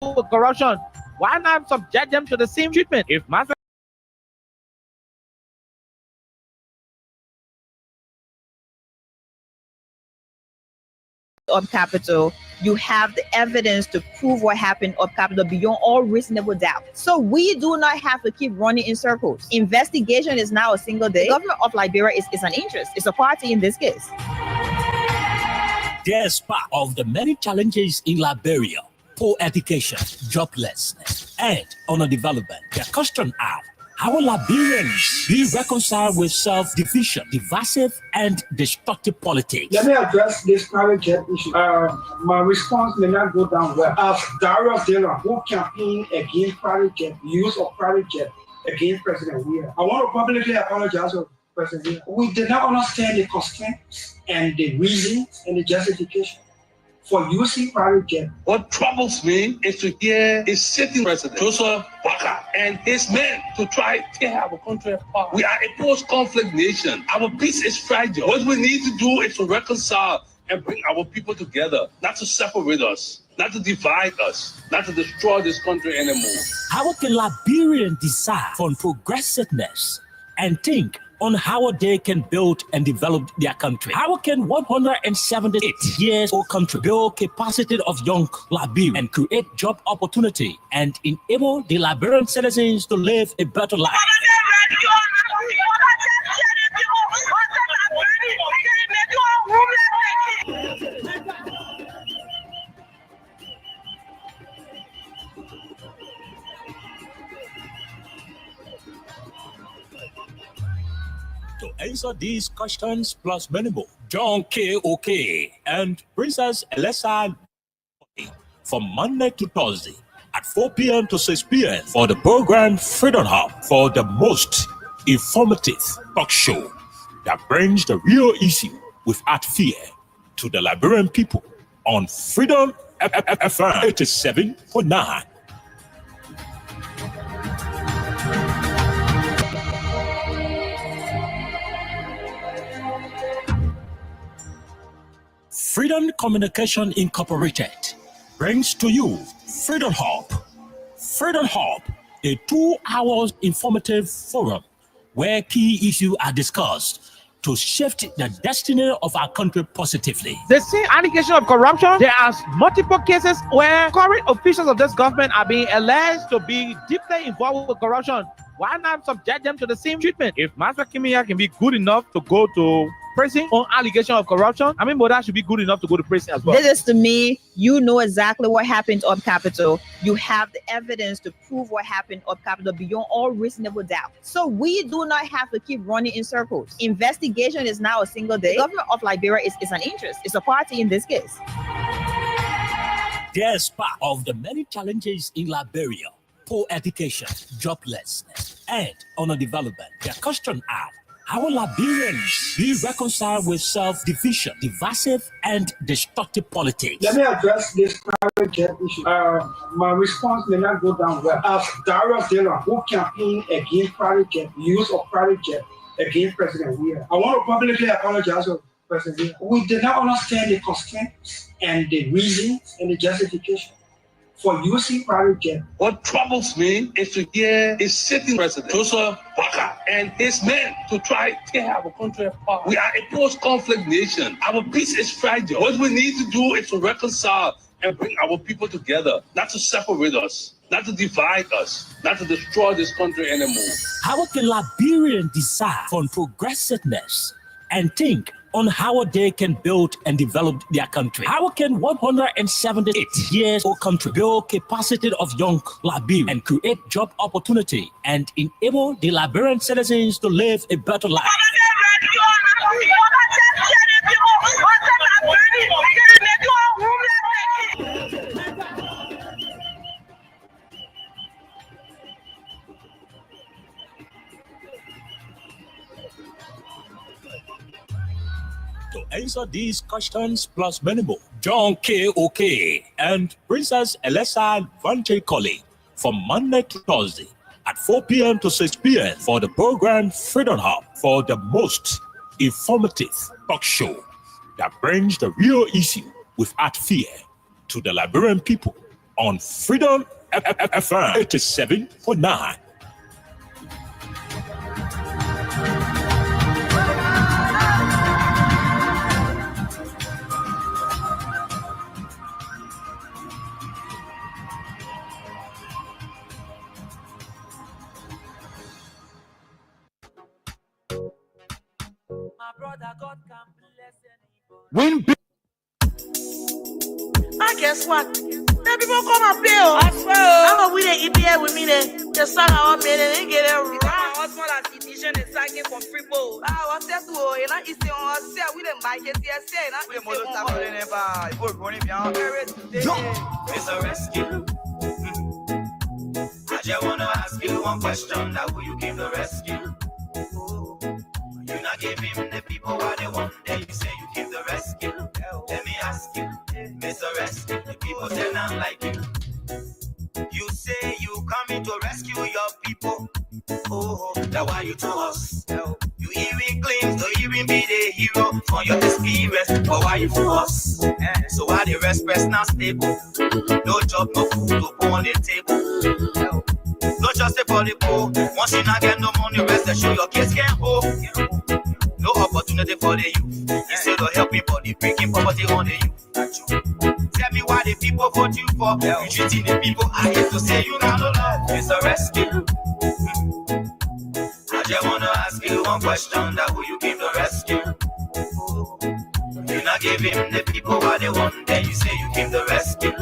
with corruption, why not subject them to the same treatment? If Master of capital, you have the evidence to prove what happened of capital beyond all reasonable doubt. So we do not have to keep running in circles. Investigation is now a single day. The government of Liberia is an interest. It's a party in this case. Despite of the many challenges in Liberia, poor education, joblessness, and underdevelopment, the question are, how will Liberians be reconciled with self-division, divisive, and destructive politics? Let me address this private jet issue. My response may not go down well. As Darius Taylor, who campaigned against private jet, use of private jet against President Weir, I want to publicly apologize to President Weir. We did not understand the constraints and the reasons and the justification for using private jet. What troubles me is to hear a sitting president, Joseph Baka, and his men to try to tear our country apart. We are a post-conflict nation. Our peace is fragile. What we need to do is to reconcile and bring our people together, not to separate us, not to divide us, not to destroy this country anymore. How can Liberians decide on progressiveness and think on how they can build and develop their country? How can 178 years old country build capacity of young Liberians and create job opportunity and enable the Liberian citizens to live a better life? To answer these questions plus many more, John K.O.K. and Princess Elisa from Monday to Thursday at 4 p.m. to 6 p.m. for the program Freedom Hub, for the most informative talk show that brings the real issue without fear to the Liberian people on Freedom FM 87.9. Freedom Communication Incorporated brings to you Freedom Hub. Freedom Hub, a 2-hour informative forum where key issues are discussed to shift the destiny of our country positively. the same allegation of corruption, there are multiple cases where current officials of this government are being alleged to be deeply involved with corruption. Why not subject them to the same treatment? If Master Kimia can be good enough to go to prison on allegation of corruption, I mean, Boda should be good enough to go to prison as well. This is to me, you know exactly what happened of capital. You have the evidence to prove what happened of capital beyond all reasonable doubt. So we do not have to keep running in circles. Investigation is now a single day. The government of Liberia is an interest. It's a party in this case. Despite of the many challenges in Liberia, poor education, joblessness, and underdevelopment, the question are, how will Liberians be reconciled with self-division, divisive, and destructive politics? Let me address this private jet issue. My response may not go down well. As Darius Taylor, who campaigned against private jet, use of private jet against President Weir, I want to publicly apologize to President Weir. We did not understand the constraints and the reasons and the justification for using private jet. What troubles me is to hear a sitting president, Joseph Baka, and his men to try to tear our country apart. We are a post-conflict nation. Our peace is fragile. What we need to do is to reconcile and bring our people together, not to separate us, not to divide us, not to destroy this country anymore. How can Liberians decide on progressiveness and think on how they can build and develop their country? How can 178 years old country build capacity of young Liberians and create job opportunity and enable the Liberian citizens to live a better life? To answer these questions plus many more, John K.O.K. and Princess Elisa Colley from Monday to Thursday at 4 p.m. to 6 p.m. for the program Freedom Hub, for the most informative talk show that brings the real issue without fear to the Liberian people on Freedom FM 87.9. Win big. I guess what? Then people come and pay. I swear. I'm a winner EPA with me. The song I want me, they get it wrong. What's more like edition is taking from free bowl. What's that to you? And I say, on say, we didn't buy it. Yes, say, we didn't model table in it. We're running behind. It's a rescue. I just wanna ask you one question. That will you give the rescue? You not give him the people what they want. Then you say you give the rescue. Let me ask you, Mr. Rescue, the people say not like you. You say you coming to rescue your people. Oh, that's why you to us. You even claim to even be the hero for your experience. But why you to us? So why the rest press not stable? No job, no food to put on the table. No justice for the poor. Once you not get no money, rest assure your kids can't hold. No opportunity for the youth. Instead of helping body, breaking poverty on the youth. Tell me why the people vote you for. You treating the people, I hate to say you got no love. It's a rescue. I just wanna ask you one question. That will you give the rescue? You not give him the people what they want. Then you say you give the rescue.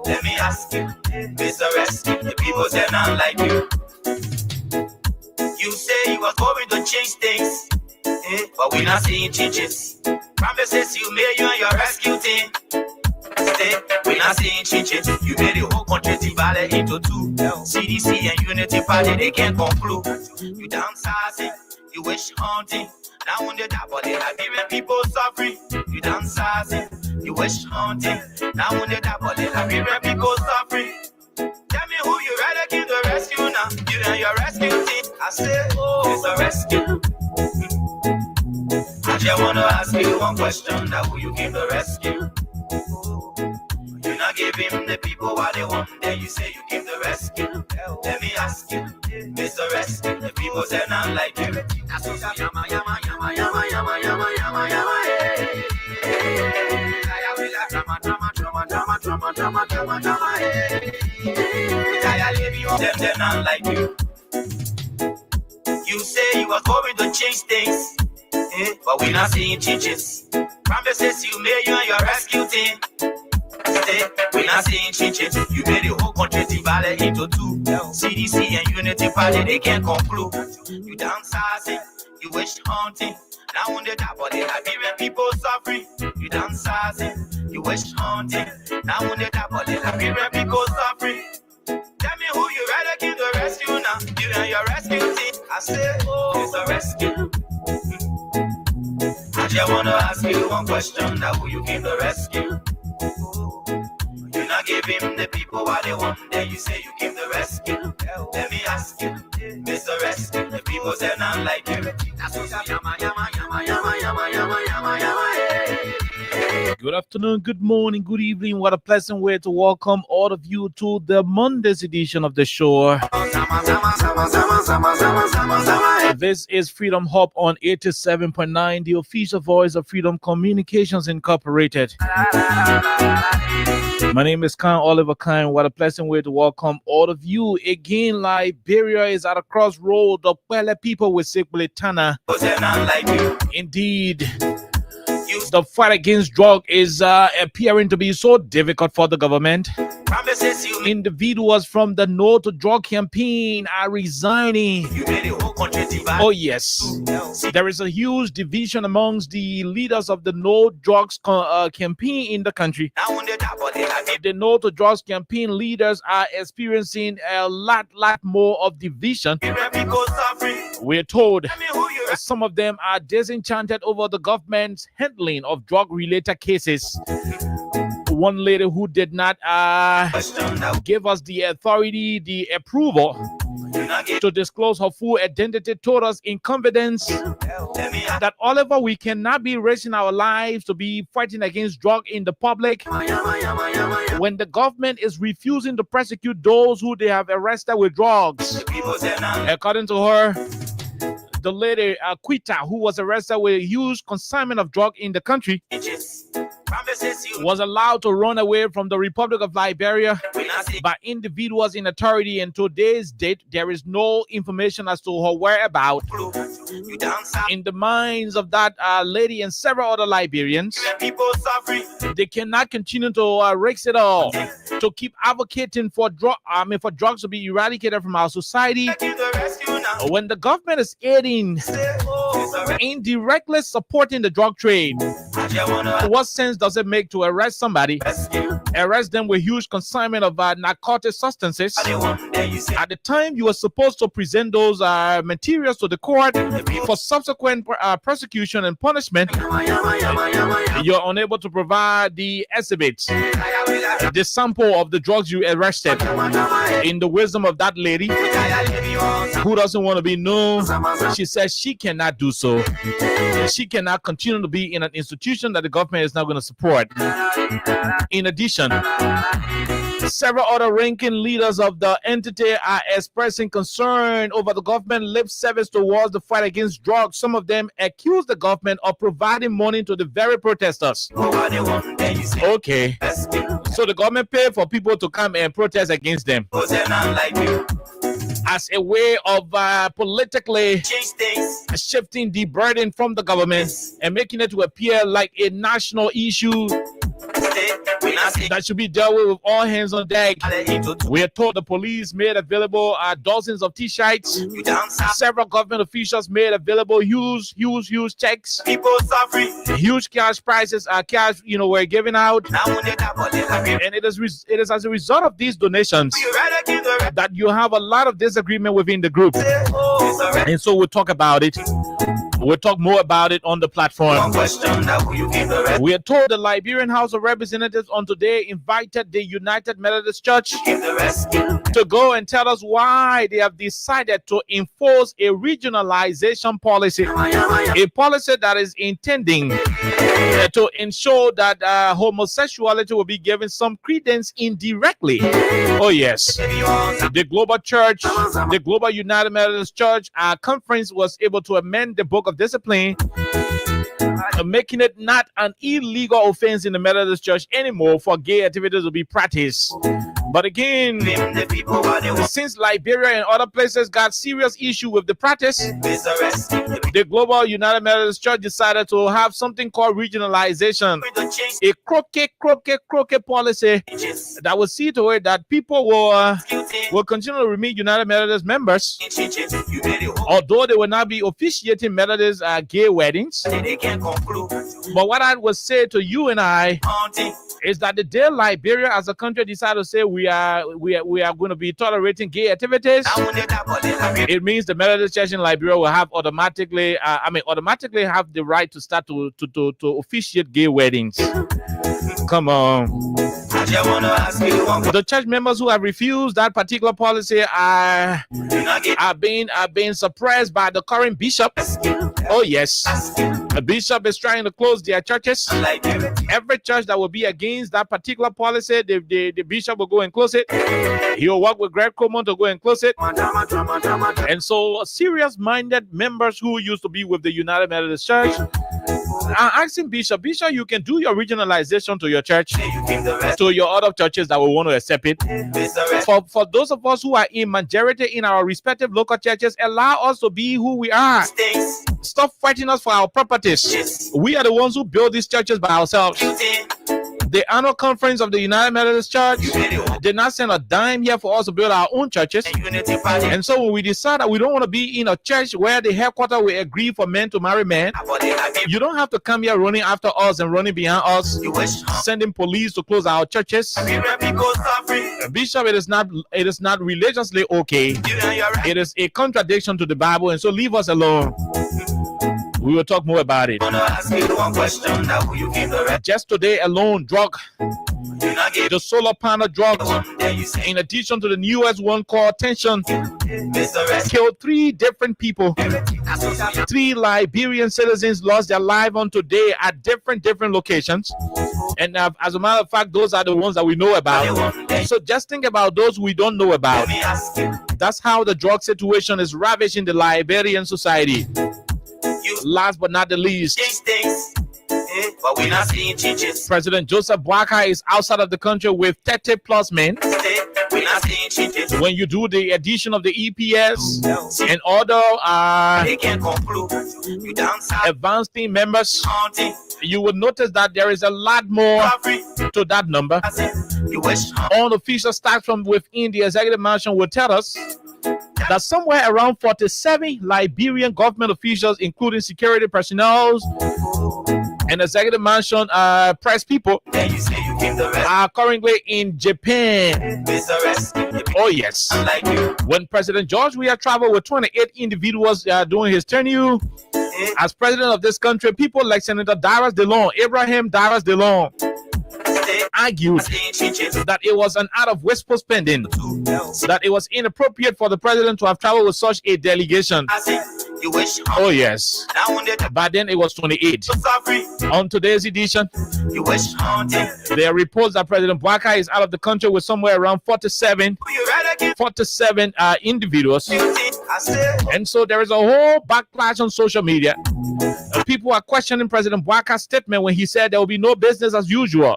Let me ask you, Mr. Rescue, the people say not like you. You say you was going to change things, but we not seeing changes. Promises you made, you and your rescue team. Stay, we not seeing changes. You made the whole country divided into two. CDC and Unity Party, they can't conclude. You downsizing, you wish hunting. Now on the top of the Liberian people suffering. You downsizing, you wish hunting. Now on the top of the Liberian people suffering. Tell me who you rather give the rescue now. You and your rescue team. I say, oh, it's a rescue. I just wanna ask you one question. That will you give the rescue? You not give him the people what they want. Then you say you give the rescue. Let me ask you, Mr. Rescue, the people say not like you. That's what yama yama yama yama yama yama yama yama. Them not like you. You say you was going to change things, but we not seeing changes. Promises you made, you and your rescue team. Stay, we not seeing changes. You made the whole country divided into two. CDC and Unity Party, they can't conclude. You downsizing, you wish hunting. Now on the top of the Liberian people suffering. You downsizing, you wish hunting. Now on the top of the Liberian people suffering. Tell me who you rather give the rescue now. You and your rescue team. I say, oh, it's a rescue. I just wanna ask you one question. That will you give the rescue? You not give him the people what they want. Then you say you give the rescue. Let me ask you, Mr. Rescue, the people say not like you. That's what yama yama yama yama yama yama yama yama. Good afternoon, good morning, good evening. What a pleasant way to welcome all of you to the Monday's edition of the show. This is Freedom Hub on 87.9, the official voice of Freedom Communications Incorporated. My name is Khan Oliver Khan. What a pleasant way to welcome all of you. Again, Liberia is at a crossroad. The Pele people will say Tana. Indeed. The fight against drug is appearing to be so difficult for the government. Individuals from the No to Drug campaign are resigning. Oh yes, there is a huge division amongst the leaders of the No Drugs campaign in the country. The No to Drugs campaign leaders are experiencing a lot more of division. We're told some of them are disenchanted over the government's handling of drug-related cases. One lady who did not give us the authority, the approval to disclose her full identity, told us in confidence that Oliver, we cannot be risking our lives to be fighting against drug in the public when the government is refusing to prosecute those who they have arrested with drugs. According to her, the lady Quita, who was arrested with a huge consignment of drug in the country, was allowed to run away from the Republic of Liberia by individuals in authority. And today's date, there is no information as to her whereabouts. In the minds of that lady and several other Liberians, they cannot continue to risk it all to keep advocating for drugs to be eradicated from our society when the government is aiding, indirectly supporting the drug trade. What sense does it make to arrest somebody, arrest them with huge consignment of narcotic substances at the time you are supposed to present those materials to the court for subsequent prosecution and punishment? You're unable to provide the exhibits, the sample of the drugs you arrested. In the wisdom of that lady who doesn't want to be known, she says she cannot do so. She cannot continue to be in an institution that the government is not going to support. In addition, several other ranking leaders of the entity are expressing concern over the government lip service towards the fight against drugs. Some of them accuse the government of providing money to the very protesters. Okay, so the government pay for people to come and protest against them as a way of politically shifting the burden from the government and making it to appear like a national issue that should be dealt with all hands on deck. We are told the police made available dozens of t-shirts. Several government officials made available huge checks. Huge cash prizes, cash, were given out. And it is as a result of these donations that you have a lot of disagreement within the group. And so we'll talk about it. We'll talk more about it on the platform. We are told the Liberian House of Representatives on today invited the United Methodist Church to go and tell us why they have decided to enforce a regionalization policy, a policy that is intending to ensure that homosexuality will be given some credence indirectly. Oh yes, the Global Church, the Global United Methodist Church conference was able to amend the Book of Discipline, making it not an illegal offense in the Methodist Church anymore for gay activities to be practiced. But again, since Liberia and other places got serious issue with the practice, the Global United Methodist Church decided to have something called regionalization, a crooked policy that will see to it that people will continue to remain United Methodist members, although they will not be officiating Methodist gay weddings. But what I would say to you and I is that the day Liberia as a country decided to say we are going to be tolerating gay activities, it means the Methodist Church in Liberia will have automatically have the right to start to officiate gay weddings. Come on. The church members who have refused that particular policy are being suppressed by the current bishop. Oh yes, the bishop is trying to close their churches. Every church that will be against that particular policy, the bishop will go and close it. He will work with Greg Coleman to go and close it. And so serious-minded members who used to be with the United Methodist Church are asking Bishop, you can do your regionalization to your church, to your other churches that will want to accept it. For those of us who are in majority in our respective local churches, allow us to be who we are. Stop fighting us for our properties. We are the ones who build these churches by ourselves. The annual conference of the United Methodist Church did not send a dime here for us to build our own churches. And so when we decide that we don't want to be in a church where the headquarters will agree for men to marry men, you don't have to come here running after us and running behind us, sending police to close our churches. Bishop, it is not religiously okay. It is a contradiction to the Bible, and so leave us alone. We will talk more about it. Just today alone, drug The solar panel drugs, in addition to the newest one called Tension, killed 3 different people. 3 Liberian citizens lost their life on today at different locations. And as a matter of fact, those are the ones that we know about. So just think about those we don't know about. That's how the drug situation is ravaging the Liberian society. Last but not the least, but we're not seeing changes. President Joseph Boakai is outside of the country with 30 plus men. We're not seeing changes. When you do the addition of the EPS and other They can't conclude. You downside. advanced team members, Haunting. you will notice that there is a lot more to that number. You wish. All official stats from within the executive mansion will tell us that somewhere around 47 Liberian government officials, including security personnel and executive mansion press people, Then you say you came the rest. are currently in Japan. Mr. Rest. Oh yes. Like you. When President George Weah traveled with 28 individuals during his tenure as president of this country, people like Senator Darius DeLong, Abraham Darius DeLong, argued that it was an act of wasteful spending, that it was inappropriate for the president to have traveled with such a delegation. You wish. Oh yes. But then it was 28. On today's edition, You wish. Haunting. there are reports that President Boakai is out of the country with somewhere around 47 You rather get individuals. you think I said. And so there is a whole backlash on social media. People are questioning President Boakai's statement when he said there will be no business as usual.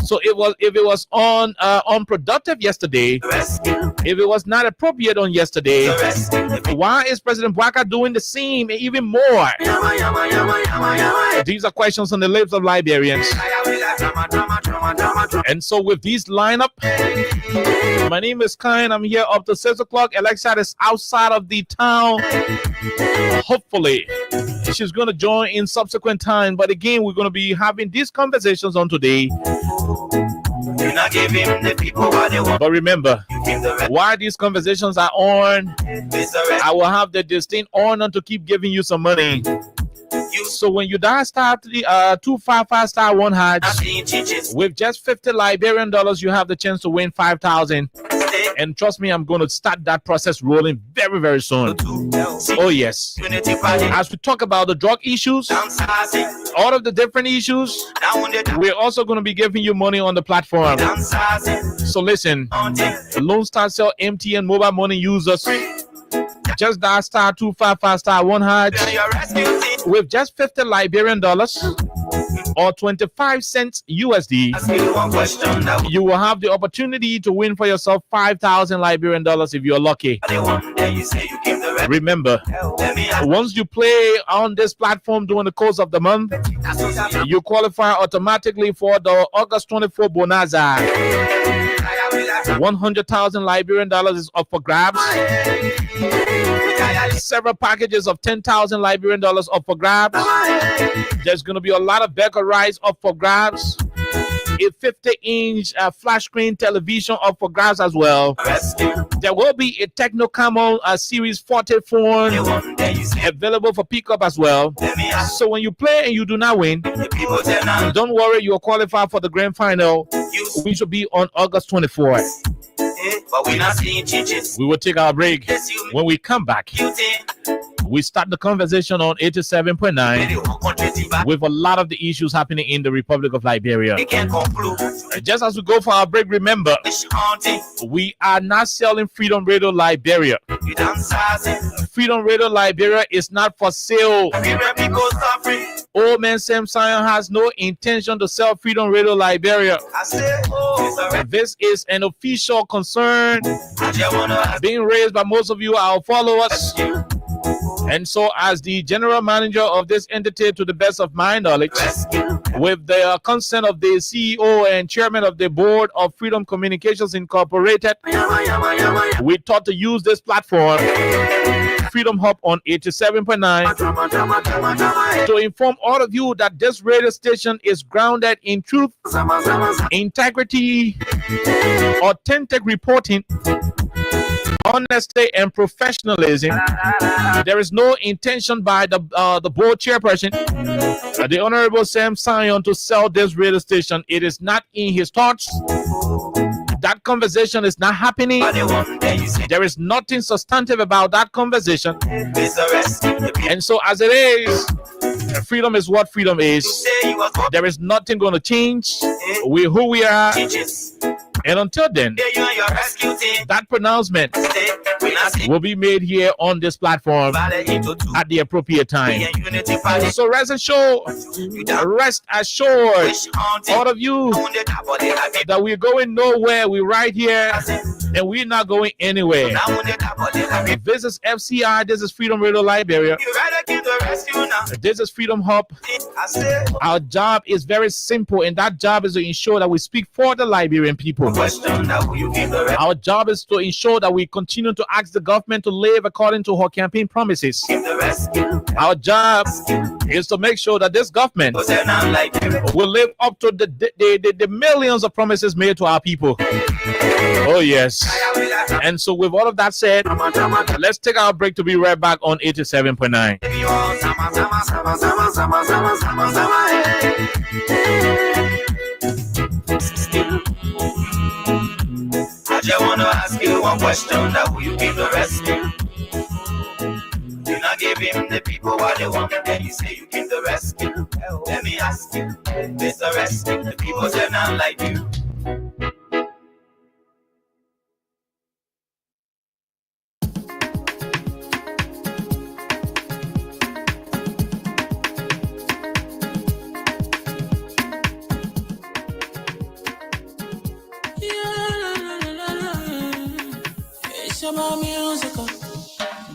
So if it was unproductive yesterday, Rescue. if it was not appropriate on yesterday, Rescue. why is President Boakai doing the same and even more? Yama, yama, yama, yama, yama. These are questions on the lips of Liberians. And so with these lineup, my name is Kyle. I'm here up to 6 o'clock. Alexa is outside of the town. Hopefully, she's going to join in subsequent time. But again, we're going to be having these conversations on today. You're not giving the people what they want. But remember, You came the rest. while these conversations are on, Mr. Rest. I will have the distinct honor to keep giving you some money. You So when you dial star 255 star 1 hash, not seeing changes. with just 50 Liberian dollars, you have the chance to win 5,000. Stay. And trust me, I'm going to start that process rolling very, very soon. Oh yes. Unity party. As we talk about the drug issues, Downsizing. all of the different issues, Down the we're also going to be giving you money on the platform. downsizing. So listen, Haunting. Lone Star Cell MTN mobile money users, just dial star 255 star 1 hash Your rescue team. with just 50 Liberian dollars or 25 cents USD. Ask you one question that You will have the opportunity to win for yourself 5,000 Liberian dollars if you're lucky. they want. Then you say you came the rest. Remember, Let me ask. once you play on this platform during the course of the month, That's what I you qualify automatically for the August 24 Bonanza. 100,000 Liberian dollars is up for grabs. Several packages of 10,000 Liberian dollars up for grabs. There's going to be a lot of Becker rides up for grabs. A 50-inch flash screen television up for grabs as well. rescue. There will be a Techno Camo Series 40 They phone want. Then you say. available for pickup as well. Let me ask. So when you play and you do not win, The people tell now. don't worry, you are qualified for the grand final, You which will be on August 24th. but we not seeing changes. We will take our break. Yes, you. When we come back, You think. we start the conversation on 87.9 They want country back. with a lot of the issues happening in the Republic of Liberia. They can't conclude. Just as we go for our break, remember, Wish. Haunting. we are not selling Freedom Radio Liberia. You downsizing. Freedom Radio Liberia is not for sale. Everywhere people suffering. Old man Sam Sion has no intention to sell Freedom Radio Liberia. I said, oh, Mr. Rest. This is an official concern I just wanna ask being raised by most of you, our followers. you. And so, as the general manager of this entity, to the best of my knowledge, Rescue. with the consent of the CEO and chairman of the board of Freedom Communications Incorporated, Yama, yama, yama, yama. we thought to use this platform, Freedom Hub on 87.9, Drama, drama, drama, drama. to inform all of you that this radio station is grounded in truth, Sama, sama, sama. integrity, authentic reporting, honesty and professionalism. There is no intention by the board chairperson, the Honorable Sam Sion, to sell this radio station. It is not in his thoughts. That conversation is not happening. There is nothing substantive about that conversation. And so as it is, freedom is what freedom is. There is nothing going to change. We're who we are. And until then, that pronouncement will be made here on this platform at the appropriate time. So rest assured, all of you, that we're going nowhere. We're right here and we're not going anywhere. This is FCI. This is Freedom Radio Liberia. This is Freedom Hub. Our job is very simple, and that job is to ensure that we speak for the Liberian people. Our job is to ensure that we continue to ask the government to live according to her campaign promises. Our job is to make sure that this government will live up to the millions of promises made to our people. Oh yes. And so with all of that said, let's take our break to be right back on 87.9. I just want to ask you one question, that will you give the rescue? You not give him the people what they want, then you say you give the rescue. Let me ask you, Mr. Rescue, the people say not like you.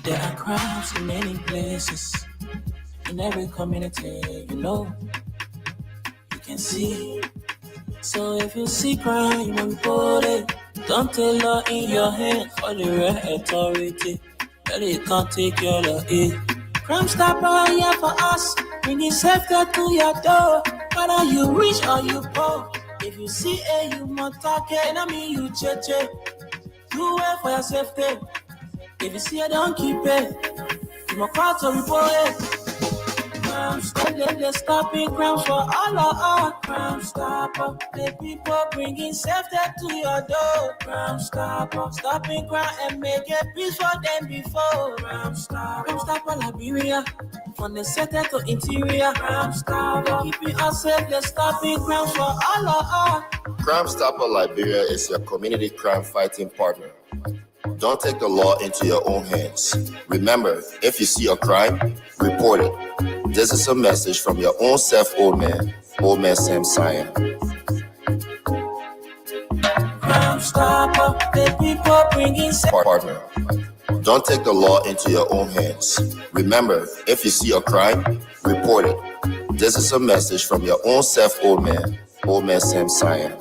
There are crowds in many places, in every community, you can see. So if you see crime, you report it. Don't take law in your hand for the real authority. That it can't take your law in. Crime stopper here for us, bringing safety to your door. Whether you rich or you poor, if you see a human target, and I mean you cheche, do it for your safety. If you see it, don't keep it. You must call to report it. Crime stopper, they're stopping crimes for all of us. Crime stopper, the people bringing safety to your door. Crime stopper, stopping crime and make it peace for them before. Crime stopper, Liberia, from the center to interior. Crime stopper, keeping us safe, they're stopping crimes for all of us. Crime Stopper Liberia is your community crime fighting partner. Don't take the law into your own hands. Remember, if you see a crime, report it. This is a message from your own self, old man Sam Sion. Crime Stopper, the people bringing partner. Don't take the law into your own hands. Remember, if you see a crime, report it. This is a message from your own self, old man Sam Sion.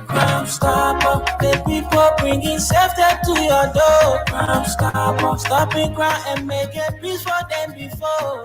Crime Stopper, the people bringing safety to your door. Crime Stopper, stopping crime and making peace for them before.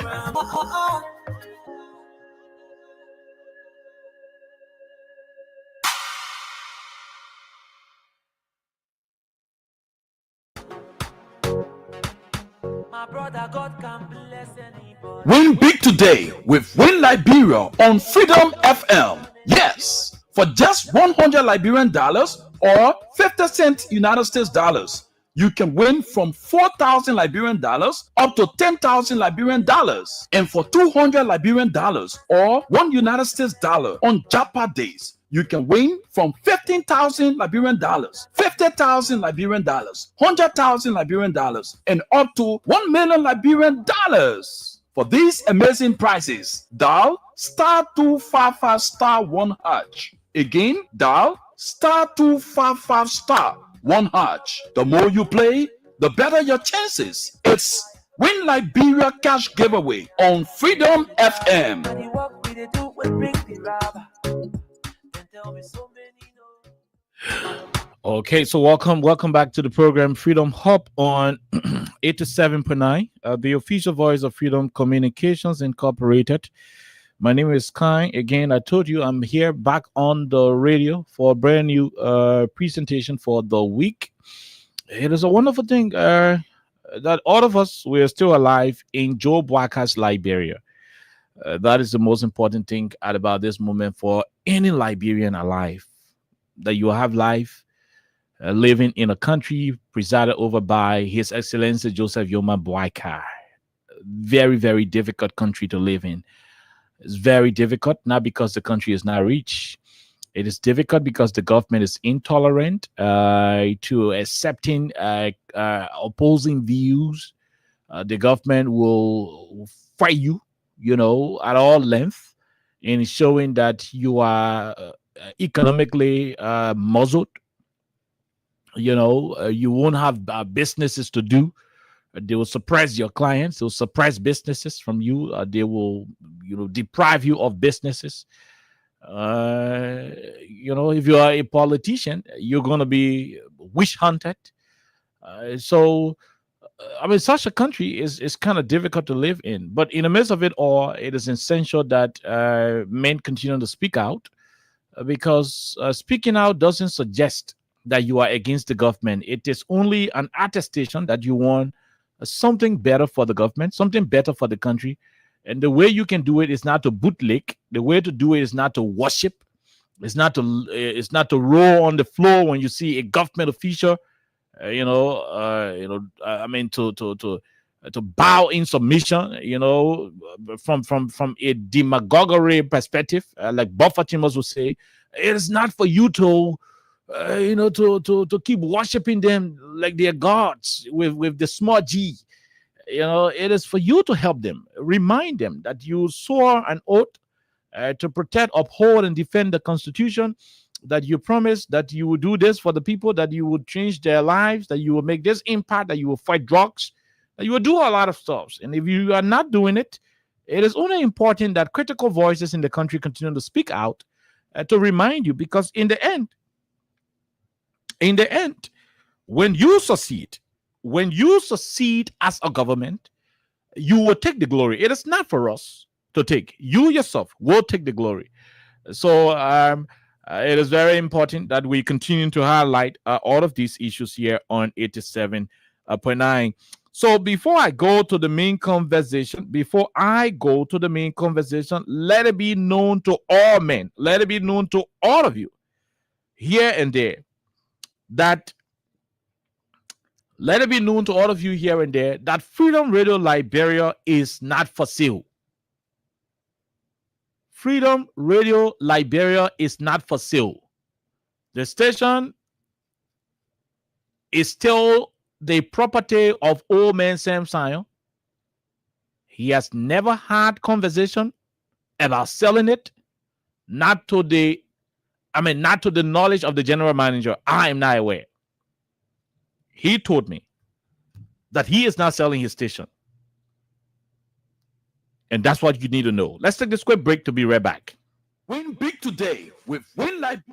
My brother, God can bless anybody. Win big today with Win Liberia on Freedom FM. Yes. For just $100 Liberian dollars or 50 cents United States dollars, you can win from 4,000 Liberian dollars up to 10,000 Liberian dollars. And for $200 Liberian dollars or $1 United States dollar on Japa days, you can win from 15,000 Liberian dollars, 50,000 Liberian dollars, 100,000 Liberian dollars, and up to 1 million Liberian dollars. For these amazing prizes, dial *255*1#. Again, dial *255*1#. The more you play, the better your chances. It's Win Liberia Cash Giveaway on Freedom FM. Okay, so welcome back to the program Freedom Hub on 87.9, the official voice of Freedom Communications Incorporated. My name is Kai. Again, I told you I'm here back on the radio for a brand new presentation for the week. It is a wonderful thing that all of us we are still alive in Joe Boakas, Liberia. That is the most important thing at about this moment for any Liberian alive. That you have life, living in a country presided over by His Excellency Joseph Yoma Boakai. Very, very difficult country to live in. It's very difficult, not because the country is not rich. It is difficult because the government is intolerant to accepting opposing views. The government will fight you, at all length in showing that you are economically muzzled. You won't have businesses to do. They will suppress your clients. They'll suppress businesses from you. They will, deprive you of businesses. If you are a politician, you're going to be wish hunted. Such a country is kind of difficult to live in. But in the midst of it all, it is essential that men continue to speak out because speaking out doesn't suggest that you are against the government. It is only an attestation that you want something better for the government, something better for the country. And the way you can do it is not to bootlick. The way to do it is not to worship. It's not to roll on the floor when you see a government official. To bow in submission. From a demagoguery perspective, like Buffett would say, it is not for you to keep worshiping them like they're gods with the small g. It is for you to help them, remind them that you swore an oath to protect, uphold, and defend the Constitution, that you promised that you would do this for the people, that you would change their lives, that you will make this impact, that you will fight drugs, that you will do a lot of stuff. And if you are not doing it, it is only important that critical voices in the country continue to speak out to remind you, because in the end, when you succeed as a government, you will take the glory. It is not for us to take. You yourself will take the glory. So it is very important that we continue to highlight all of these issues here on 87.9. So before I go to the main conversation, let it be known to all men, let it be known to all of you here and there, that Freedom Radio Liberia is not for sale. Freedom Radio Liberia is not for sale. The station is still the property of old man Sam Sion. He has never had conversation about selling it, not to the knowledge of the general manager. I am not aware. He told me that he is not selling his station. And that's what you need to know. Let's take this quick break to be right back. Win big today with Win Liberia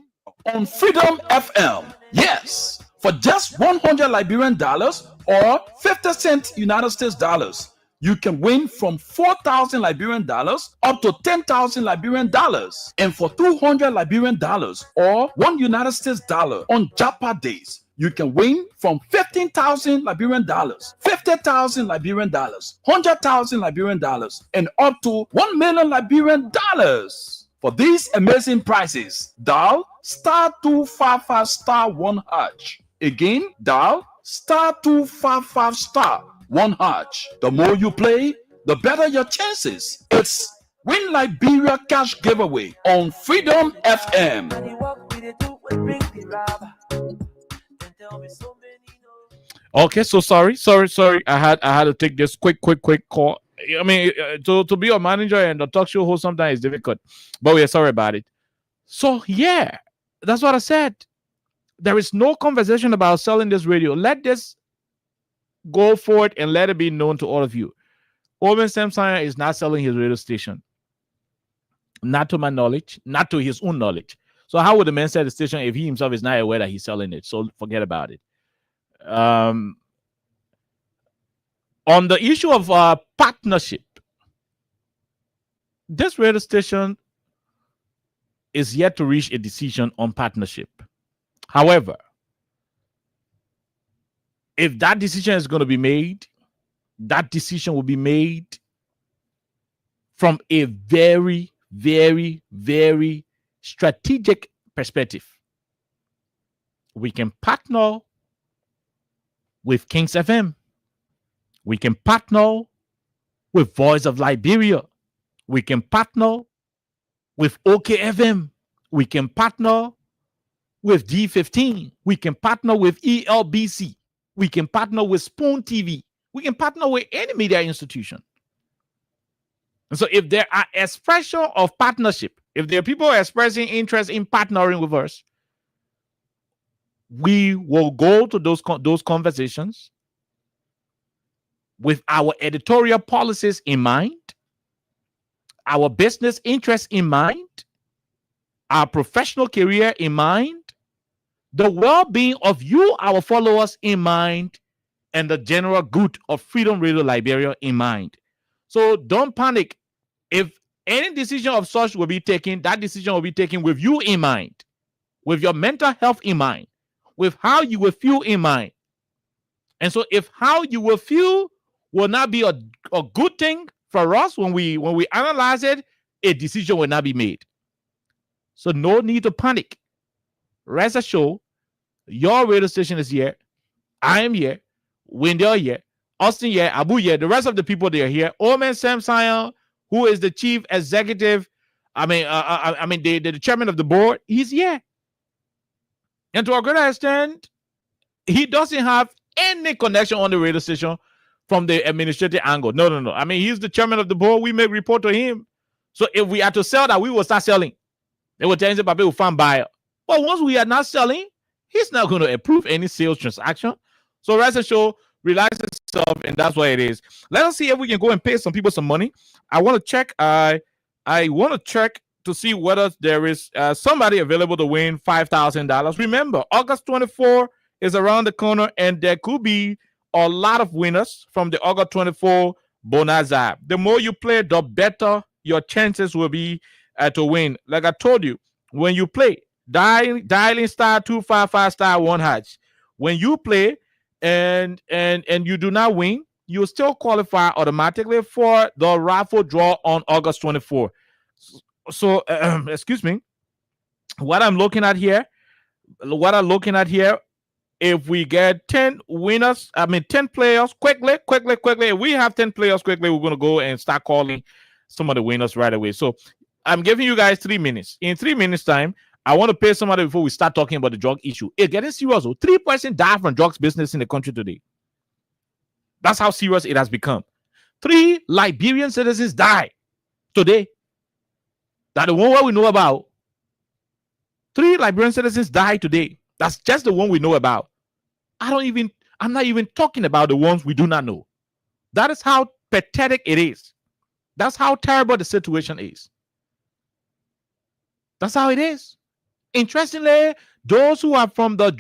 on Freedom FM. Yes, for just $100 Liberian dollars or 50 cents United States dollars, you can win from 4,000 Liberian dollars up to 10,000 Liberian dollars. And for 200 Liberian dollars or $1 United States dollar on Japa days, you can win from 15,000 Liberian dollars, 50,000 Liberian dollars, 100,000 Liberian dollars, and up to 1 million Liberian dollars. For these amazing prizes, dial *255*1#. Again, dial *255*1#. The more you play, the better your chances. It's Win Liberia Cash Giveaway on Freedom FM. Okay, so sorry. I had to take this quick call. I mean, to be a manager and a talk show host sometimes is difficult, but we are sorry about it. So yeah, that's what I said. There is no conversation about selling this radio. Let this go forward and let it be known to all of you. Owen Samson is not selling his radio station. Not to my knowledge, not to his own knowledge. So how would the man sell the station if he himself is not aware that he's selling it? So forget about it. On the issue of partnership, this radio station is yet to reach a decision on partnership. However, if that decision is going to be made, that decision will be made from a very, very, very strategic perspective. We can partner with Kings FM. We can partner with Voice of Liberia. We can partner with OKFM. We can partner with D15. We can partner with ELBC. We can partner with Spoon TV. We can partner with any media institution. And so if there are expression of partnership, if there are people expressing interest in partnering with us, we will go to those conversations with our editorial policies in mind, our business interests in mind, our professional career in mind, the well-being of you, our followers, in mind, and the general good of Freedom Radio Liberia in mind. So don't panic. If any decision of such will be taken, that decision will be taken with you in mind, with your mental health in mind, with how you will feel in mind. And so if how you will feel will not be a good thing for us when we analyze it, a decision will not be made. So no need to panic. Rest assured, your radio station is here. I am here. Wendell here. Austin here. Abu here. The rest of the people, they are here. Omen Sam Sion, who is the chief executive, the chairman of the board, he's here. And to a greater extent, he doesn't have any connection on the radio station from the administrative angle. No. I mean, he's the chairman of the board. We make report to him. So if we are to sell that, we will start selling. They will tell you that people will find buyer. But once we are not selling, he's not going to approve any sales transaction. So rest assured, relax yourself, and that's what it is. Let us see if we can go and pay some people some money. I want to check. I want to check to see whether there is somebody available to win $5,000. Remember, August 24 is around the corner, and there could be a lot of winners from the August 24 bonanza. The more you play, the better your chances will be to win. Like I told you, when you play, dialing *255*1#. When you play and you do not win, you still qualify automatically for the raffle draw on August 24. So, excuse me. What I'm looking at here, if we get 10 winners, 10 players quickly. If we have 10 players quickly, we're going to go and start calling some of the winners right away. So I'm giving you guys 3 minutes. In 3 minutes time, I want to pay somebody before we start talking about the drug issue. It's getting serious. 3% die from drugs business in the country today. That's how serious it has become. 3 Liberian citizens die today. That's the one we know about. 3 Liberian citizens die today. That's just the one we know about. I'm not even talking about the ones we do not know. That is how pathetic it is. That's how terrible the situation is. That's how it is. Interestingly, those who are from the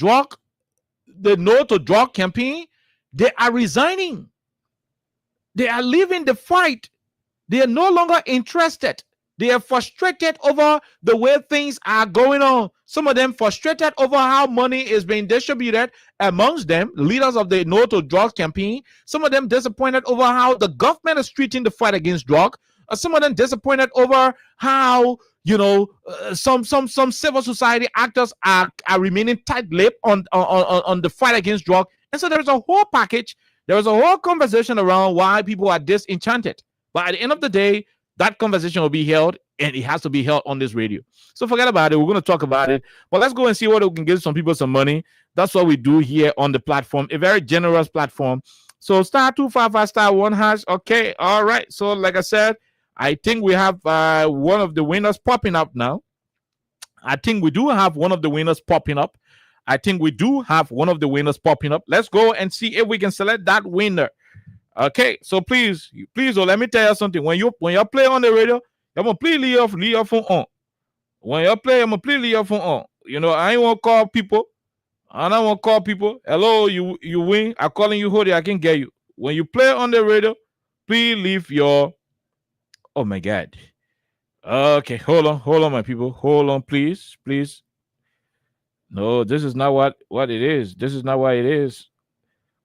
No to Drug campaign, they are resigning. They are leaving the fight. They are no longer interested. They are frustrated over the way things are going on. Some of them frustrated over how money is being distributed amongst them, leaders of the No to Drug campaign. Some of them disappointed over how the government is treating the fight against drug. Some of them disappointed over how some civil society actors are remaining tight-lipped on the fight against drug. And so there's a whole package. There was a whole conversation around why people are disenchanted. But at the end of the day, that conversation will be held, and it has to be held on this radio. So forget about it. We're going to talk about it. But let's go and see whether we can give some people some money. That's what we do here on the platform, a very generous platform. So *255*1#. Okay, all right. So like I said, I think we have one of the winners popping up now. I think we do have one of the winners popping up. Let's go and see if we can select that winner. Okay, so please, let me tell you something. When you play on the radio, I'm gonna please leave your phone on. When you play, I'm gonna please leave your phone on. I ain't want to call people. I don't want to call people. Hello, you win. I'm calling you, Hody. I can get you. When you play on the radio, please leave your. Oh my God, Okay, hold on, my people. Hold on, please, please. No, this is not what it is. This is not what it is.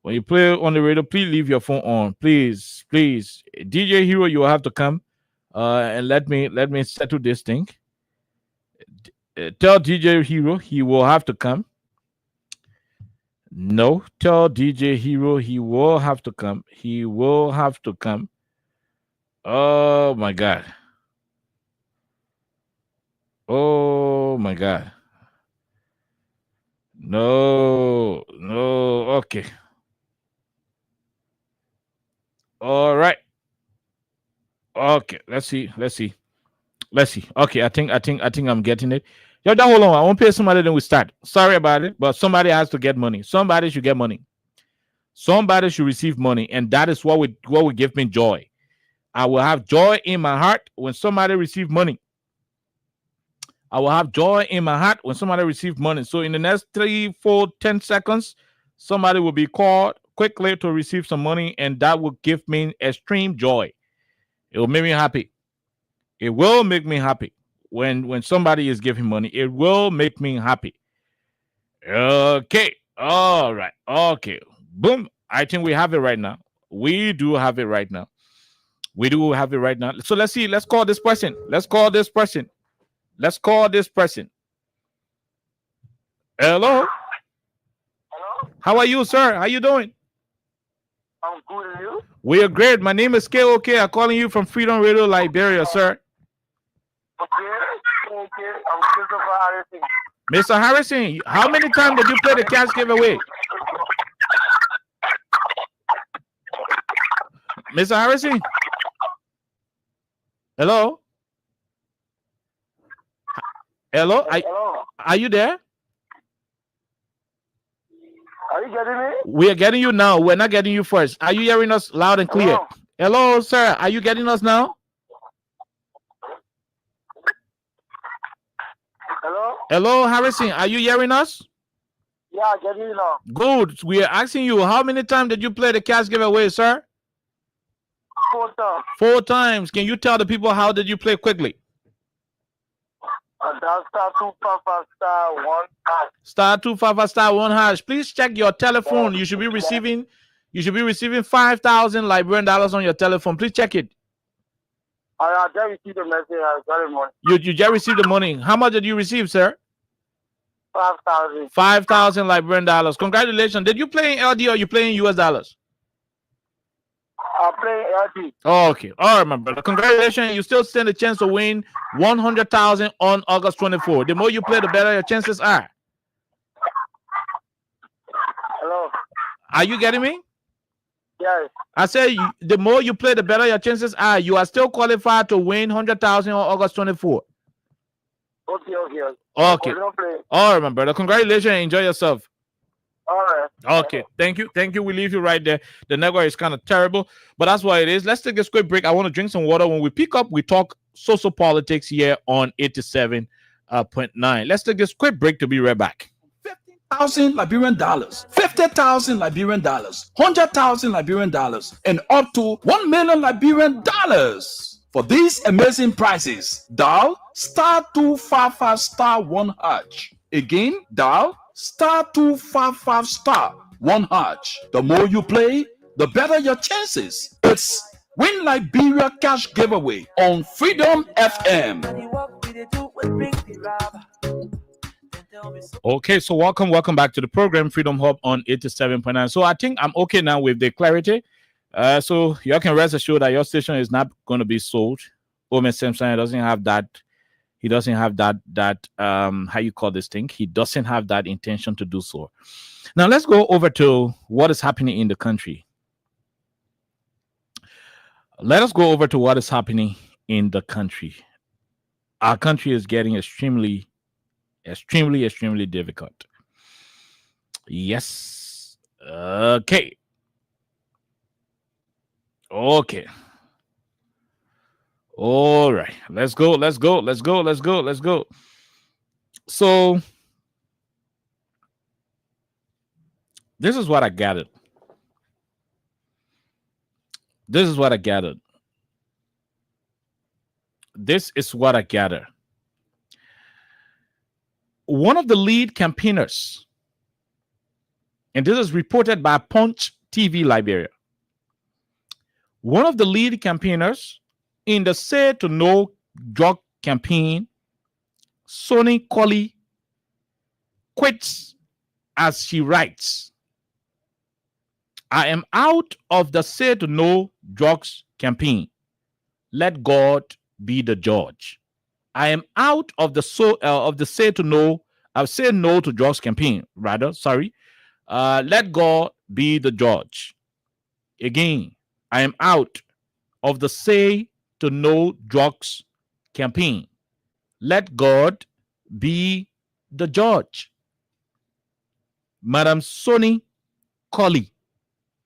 When you play on the radio, please leave your phone on, please, please. DJ Hero, you will have to come, and let me settle this thing. Tell DJ Hero he will have to come. No, tell DJ Hero he will have to come. He will have to come. Oh my god. Oh my god. No, no. Okay. All right. Okay. Let's see. Let's see. Let's see. Okay. I think I'm getting it. Yo, don't hold on. I won't pay somebody. Then we start. Sorry about it, but somebody has to get money. Somebody should get money. Somebody should receive money, and that is what will give me joy. I will have joy in my heart when somebody receive money. I will have joy in my heart when somebody receives money. So in the next 3, 4, 10 seconds, somebody will be called quickly to receive some money, and that will give me extreme joy. It will make me happy. It will make me happy when somebody is giving money. It will make me happy. Okay. All right. Okay. Boom. I think we have it right now. We do have it right now. We do have it right now. So let's see. Let's call this person. Let's call this person. Let's call this person. Hello. Hello? How are you, sir? How you doing? I'm good, and you? We are great. My name is KOK. I'm calling you from Freedom Radio, Liberia, sir. Okay. I'm Christopher Harrison. Mr. Harrison, how many times did you play the cash giveaway? Mr. Harrison? Hello? Hello? Hello? Are you there? Are you getting me? We are getting you now. We're not getting you first. Are you hearing us loud and clear? Hello, sir. Are you getting us now? Hello? Hello, Harrison. Are you hearing us? Yeah, I get you now. Good. We are asking you, how many times did you play the cash giveaway, sir? 4 times. 4 times. Can you tell the people how did you play quickly? That's star 255 star 1 hash. Star 255 star 1 hash. Please check your telephone. You should be receiving 5,000 Liberian dollars on your telephone. Please check it. I just received the message. I got the money. You just received the money. How much did you receive, sir? 5,000. 5,000 Liberian dollars. Congratulations. Did you play in LD or you play in US dollars? I play LD. Oh, okay. All right, my brother. Congratulations. You still stand a chance to win 100,000 on August 24. The more you play, the better your chances are. Hello? Are you getting me? Yes. I say the more you play, the better your chances are. You are still qualified to win 100,000 on August 24. Okay. Okay. All right, my brother. Congratulations. Enjoy yourself. All right. Okay. Thank you. We leave you right there. The network is kind of terrible, but that's what it is. Let's take this quick break. I want to drink some water. When we pick up, we talk social politics here on 87.9. Let's take this quick break to be right back. 50,000 Liberian dollars, 50,000 Liberian dollars, 100,000 Liberian dollars, and up to 1 million Liberian dollars. For these amazing prizes, dial star 255 star 1 hash. Again, dial star 255 star 1 hash. The more you play, the better your chances. It's Win Liberia Cash Giveaway on Freedom FM. Okay, so welcome back to the program Freedom Hub on 87.9. So I think I'm okay now with the clarity. So you can rest assured that your station is not going to be sold. Omen Simpson doesn't have that. He doesn't have that how you call this thing. He doesn't have that intention to do so. Now let's go over to what is happening in the country. Let us go over to what is happening in the country. Our country is getting extremely difficult. Yes. Okay. All right. Let's go. So this is what I gathered. this is what I gather. One of the lead campaigners, and this is reported by Punch TV Liberia, one of the lead campaigners in the Say to No drug campaign, Sonny Colley, quits as she writes, I am out of the Say to No drugs campaign. Let God be the judge. I am out of the Say No to drugs campaign. Let God be the judge. Again, I am out of the Say to No drugs campaign. Let God be the judge. Madam Sonny Colley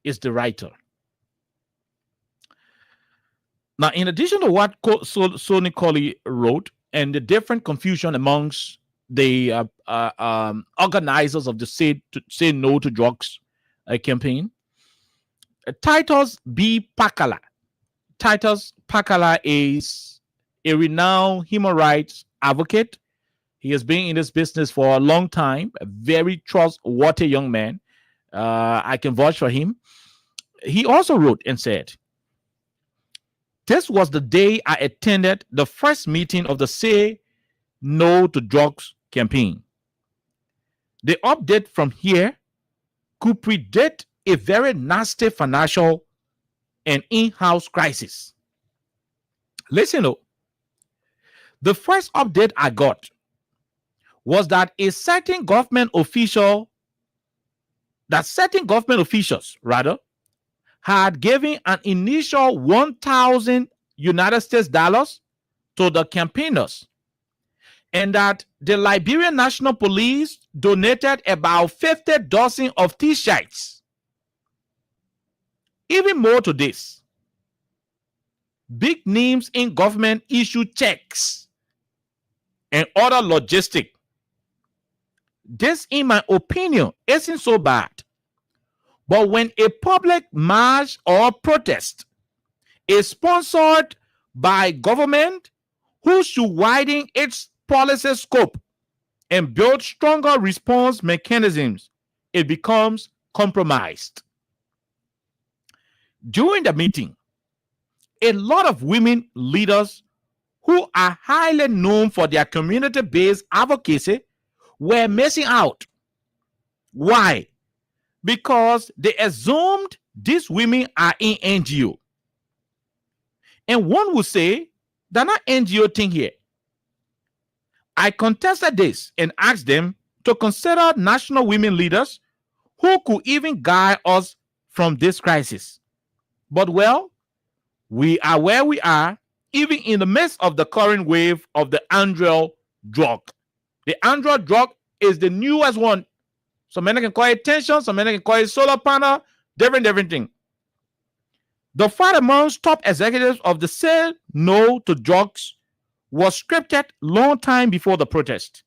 is the writer. Now, in addition to what Sonny Colley wrote and the different confusion amongst the organizers of the Say No to Drugs campaign, Titus B. Pakala. Titus Pakala is a renowned human rights advocate. He has been in this business for a long time, a very trustworthy young man. I can vouch for him. He also wrote and said, this was the day I attended the first meeting of the Say No to Drugs campaign. The update from here could predict a very nasty financial and in-house crisis. Listen, the first update I got was that certain government officials had given an initial 1,000 United States dollars to the campaigners, and that the Liberian National Police donated about 50 dozen of T-shirts. Even more to this, big names in government issued checks and other logistics. This, in my opinion, isn't so bad. But when a public march or protest is sponsored by government, who should widen its policy scope and build stronger response mechanisms, it becomes compromised. During the meeting, a lot of women leaders who are highly known for their community-based advocacy were missing out. Why? Because they assumed these women are in NGO. And one would say, they're not NGO thing here. I contested this and asked them to consider national women leaders who could even guide us from this crisis. But well, we are where we are, even in the midst of the current wave of the Android drug. The Android drug is the newest one. Some men can call it tension, some men can call it solar panel, different thing. The fight amongst top executives of the Say No to Drugs was scripted long time before the protest.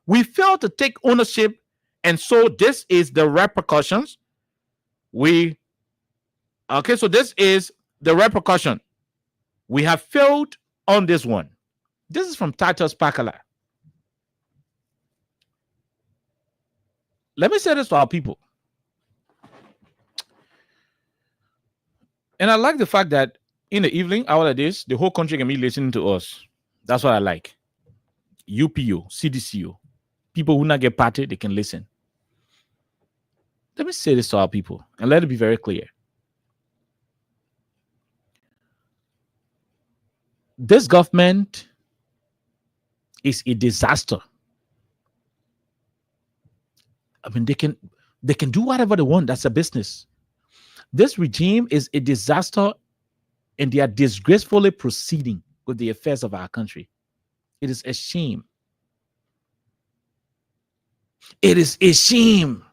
We failed to take ownership, and so this is the repercussions. So this is the repercussion. We have failed on this one. This is from Titus Pakala. Let me say this to our people. And I like the fact that in the evening, hour like this, the whole country can be listening to us. That's what I like. UPO, CDCO. People who not get party, they can listen. Let me say this to our people and let it be very clear. This government is a disaster. I mean, they can do whatever they want. That's a business. This regime is a disaster, and they are disgracefully proceeding with the affairs of our country. It is a shame. It is a shame.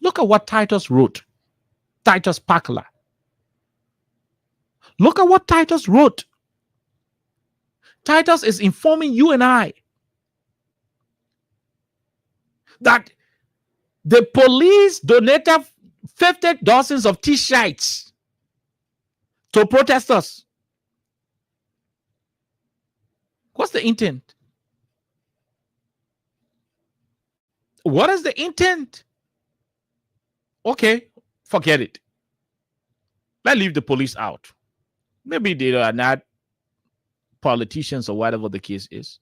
Look at what Titus wrote. Titus Pakala. Look at what Titus wrote. Titus is informing you and I that the police donated 50 dozens of T-shirts to protesters. What's the intent? What is the intent? Okay, forget it. Let's leave the police out. Maybe they are not politicians or whatever the case is.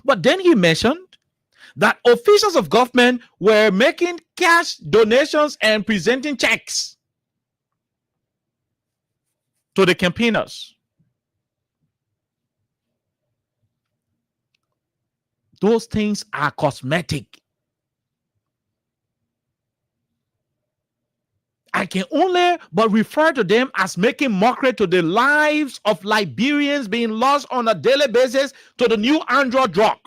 But then he mentioned that officials of government were making cash donations and presenting checks to the campaigners. Those things are cosmetic. I can only but refer to them as making mockery to the lives of Liberians being lost on a daily basis to the new Android drug.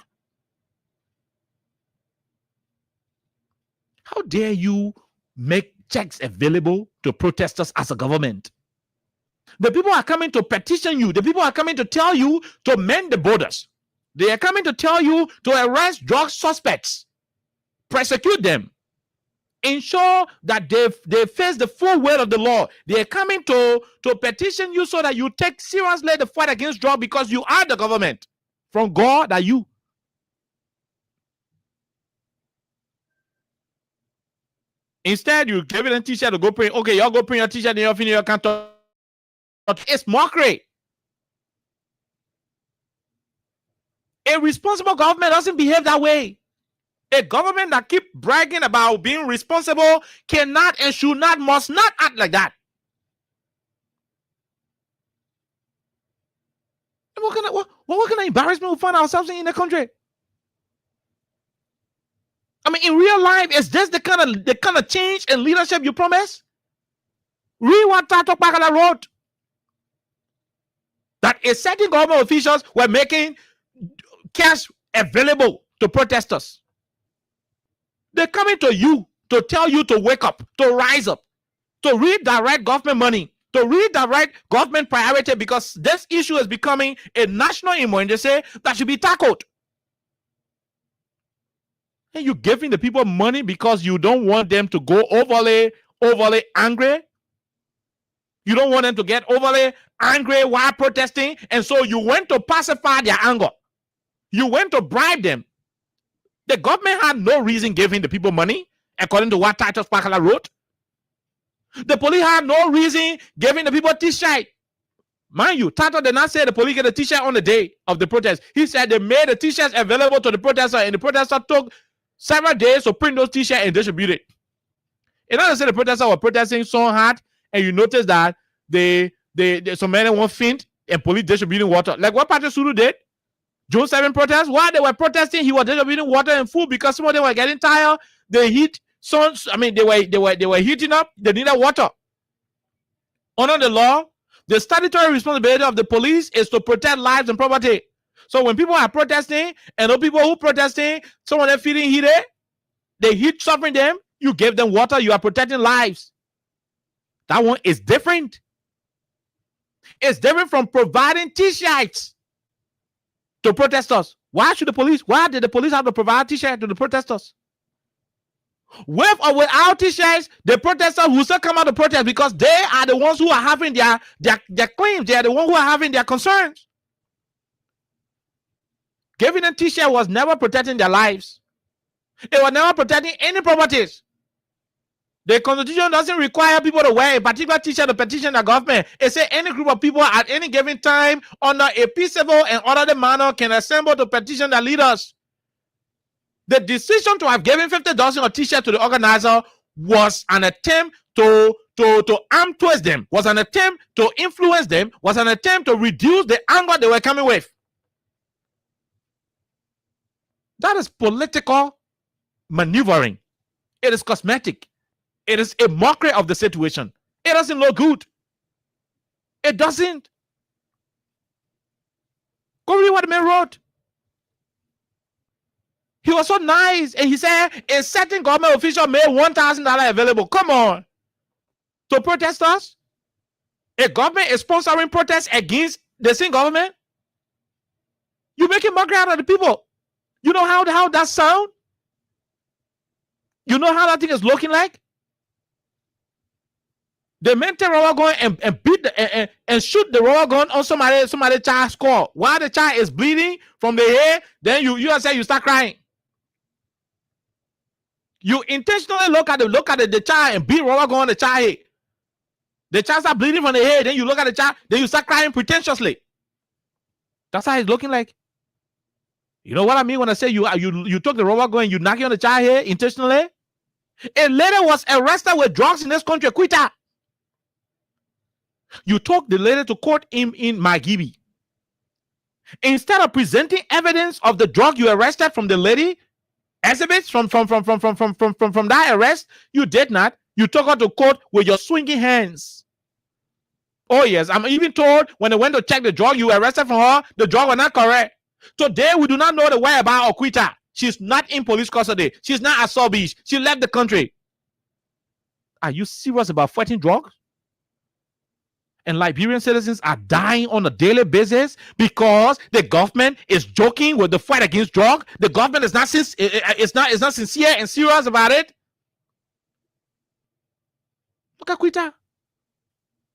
How dare you make checks available to protesters as a government? The people are coming to petition you. The people are coming to tell you to mend the borders. They are coming to tell you to arrest drug suspects, prosecute them, ensure that they face the full weight of the law. They are coming to petition you so that you take seriously the fight against drug because you are the government. From God are you. Instead, you give it a t-shirt to go print. Okay, y'all go print your t-shirt and you're finish your can't. It's mockery. A responsible government doesn't behave that way. A government that keep bragging about being responsible cannot and should not, must not act like that. What kind of embarrassment we find ourselves in the country? I mean, in real life, is this the kind of change and leadership you promise? Read what Tato Pakala wrote. That a certain government officials were making cash available to protesters. They're coming to you to tell you to wake up, to rise up, to redirect government money, to redirect government priority, because this issue is becoming a national emergency that should be tackled. And you're giving the people money because you don't want them to go overly angry. You don't want them to get overly angry while protesting, and so you went to pacify their anger. You went to bribe them. The government had no reason giving the people money, according to what Titus Pakala wrote. The police had no reason giving the people t-shirt. Mind you, Tato did not say the police get a t-shirt on the day of the protest. He said they made the t-shirts available to the protester, and the protester took several days to print those t-shirts and distribute it. It doesn't say the protesters were protesting so hard, and you notice that some men won't faint and police distributing water. Like what Patrick Sulu did. June 7 protests, while they were protesting, he was distributing water and food because some of them were getting tired. The heat, they were heating up. They needed water. Under the law, the statutory responsibility of the police is to protect lives and property. So when people are protesting, and those people who protesting, some of them feeling heated, the heat suffering them, you give them water, you are protecting lives. That one is different. It's different from providing t-shirts to protesters. Why did the police have to provide t-shirts to the protesters? With or without t-shirts, the protesters will still come out to protest because they are the ones who are having their claims. They are the ones who are having their concerns. Giving them t-shirt was never protecting their lives. It was never protecting any properties. The Constitution doesn't require people to wear a particular t-shirt to petition the government. It says any group of people at any given time under a peaceable and orderly manner can assemble to petition their leaders. The decision to have given 50,000 a t-shirt to the organizer was an attempt to arm twist them, was an attempt to influence them, was an attempt to reduce the anger they were coming with. That is political maneuvering. It is cosmetic. It is a mockery of the situation. It doesn't look good. It doesn't. Go read what the man wrote. He was so nice, and he said a certain government official made $1,000 available. Come on. To protesters? A government is sponsoring protests against the same government? You're making mockery out of the people. You know how that sound? You know how that thing is looking like? The men take rubber gun and beat the and shoot the rubber gun on somebody child skull while the child is bleeding from the head. Then you say you start crying. You intentionally look at the child and beat rubber gun on the child head. The child start bleeding from the head. Then you look at the child. Then you start crying pretentiously. That's how it's looking like. You know what I mean when I say you took the rubber gun and you knock it on the child head intentionally? A lady was arrested with drugs in this country. Quita. You took the lady to court in Magibi. Instead of presenting evidence of the drug you arrested from the lady, exhibits from that arrest, you did not. You took her to court with your swinging hands. Oh yes, I'm even told when they went to check the drug you arrested from her, the drug was not correct. Today we do not know the whereabouts of Quita. She's not in police custody. She's not at Saw Beach. She left the country. Are you serious about fighting drugs? And Liberian citizens are dying on a daily basis because the government is joking with the fight against drug. The government is not sincere and serious about it. Look at Quita.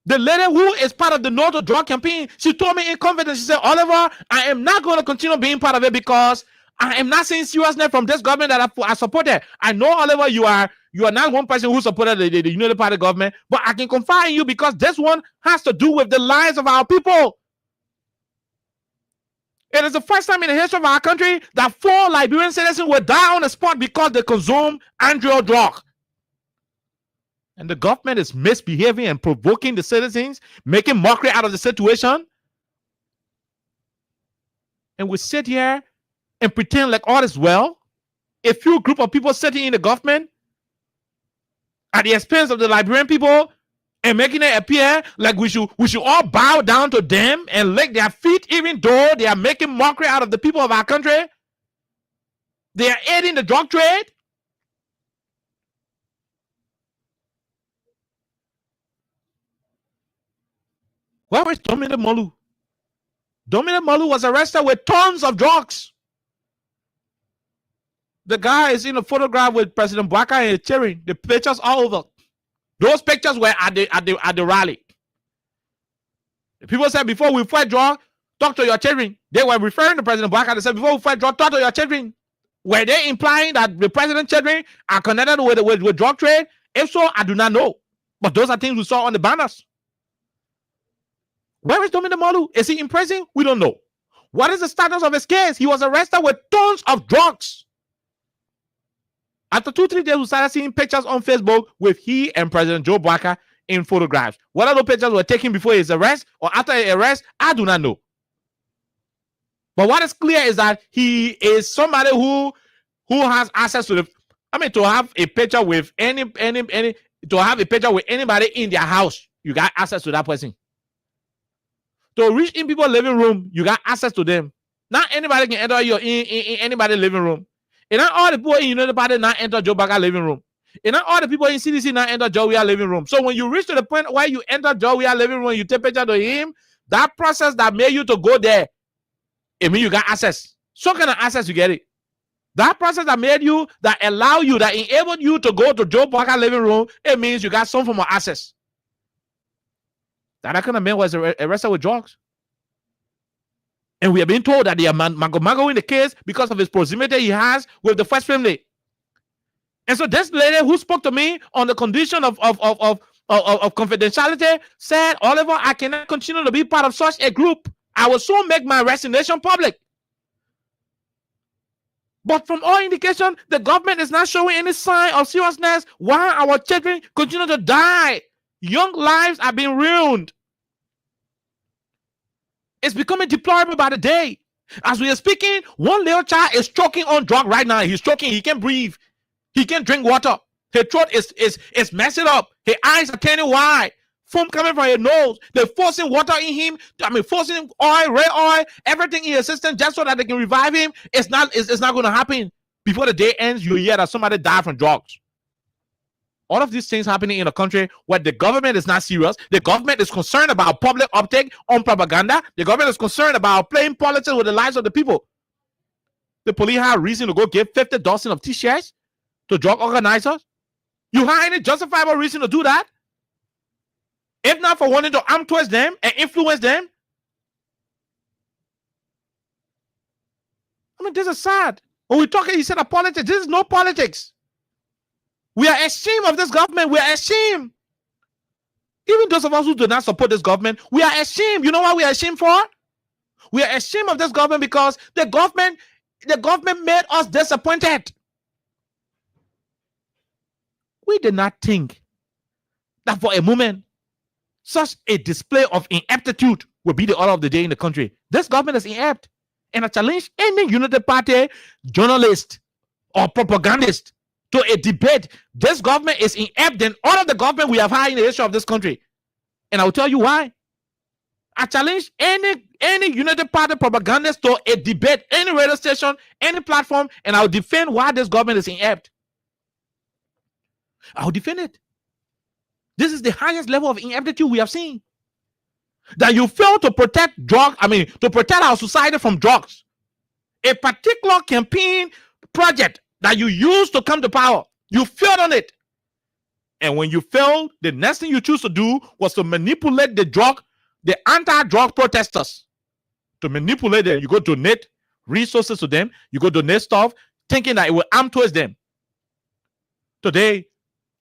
The lady who is part of the No to Drug campaign, she told me in confidence, she said, Oliver, I am not going to continue being part of it because I am not seeing seriousness from this government that I supported. I know, Oliver, you are not one person who supported the Unity Party government, but I can confide in you because this one has to do with the lives of our people. It is the first time in the history of our country that 4 Liberian citizens were die on the spot because they consumed Andrew drug. And the government is misbehaving and provoking the citizens, making mockery out of the situation. And we sit here and pretend like all is well. A few group of people sitting in the government at the expense of the Liberian people and making it appear like we should all bow down to them and lick their feet, even though they are making mockery out of the people of our country. They are aiding the drug trade. Where is Dominic Molu? Dominic Molu was arrested with tons of drugs. The guy is in a photograph with President Bwaka and cheering. The pictures all over. Those pictures were at the rally. The people said before we fight drug, talk to your children. They were referring to President Bwaka. They said before we fight drug, talk to your children. Were they implying that the president's children are connected with drug trade? If so, I do not know. But those are things we saw on the banners. Where is Dominic Molu? Is he in prison? We don't know. What is the status of his case? He was arrested with tons of drugs. After 2-3 days, we started seeing pictures on Facebook with he and President Joe Bwaka in photographs. Whether those pictures were taken before his arrest or after his arrest, I do not know. But what is clear is that he is somebody who has access to to have a picture with to have a picture with anybody in their house, you got access to that person. To reach in people's living room, you got access to them. Not anybody can enter your in anybody's living room. And not all the people in United Party not enter Joe Bwaka's living room. And not all the people in CDC not enter Joe Weah's living room. So when you reach to the point where you enter Joe Weah's living room, you take picture to him, that process that made you to go there, it means you got access. So kind of access you get it. That process that made you, that allow you, that enabled you to go to Joe Bwaka's living room, it means you got some form of access. That kind of man was arrested with drugs. And we have been told that they are mago in the case because of his proximity he has with the first family. And so this lady who spoke to me on the condition of confidentiality said, Oliver, I cannot continue to be part of such a group. I will soon make my resignation public. But from all indication, the government is not showing any sign of seriousness while our children continue to die. Young lives are being ruined. It's becoming deplorable by the day. As we are speaking, one little child is choking on drug right now. He's choking. He can't breathe. He can't drink water. His throat is messing up. His eyes are turning wide. Foam coming from his nose. They're forcing water in him. Forcing oil, red oil, everything in his system just so that they can revive him. It's not going to happen. Before the day ends, you hear that somebody died from drugs. All of these things happening in a country where the government is not serious. The government is concerned about public uptake on propaganda. The government is concerned about playing politics with the lives of the people. The police have reason to go give 50 dozen of T-shirts to drug organizers. You have any justifiable reason to do that? If not for wanting to arm towards them and influence them. I mean, this is sad. When we talking, you said of politics. This is no politics. We are ashamed of this government. We are ashamed. Even those of us who do not support this government, we are ashamed. You know what we are ashamed for? We are ashamed of this government because the government made us disappointed. We did not think that for a moment such a display of ineptitude will be the order of the day in the country. This government is inept. And I challenge any United Party journalist or propagandist to a debate. This government is inept than all of the government we have had in the history of this country. And I will tell you why. I challenge any United Party propagandist to a debate, any radio station, any platform, and I will defend why this government is inept. I will defend it. This is the highest level of ineptitude we have seen. That you fail to protect to protect our society from drugs. A particular campaign project that you used to come to power, you failed on it. And when you failed, the next thing you choose to do was to manipulate the anti-drug protesters. To manipulate them, you go donate resources to them, you go donate stuff, thinking that it will arm towards them. Today,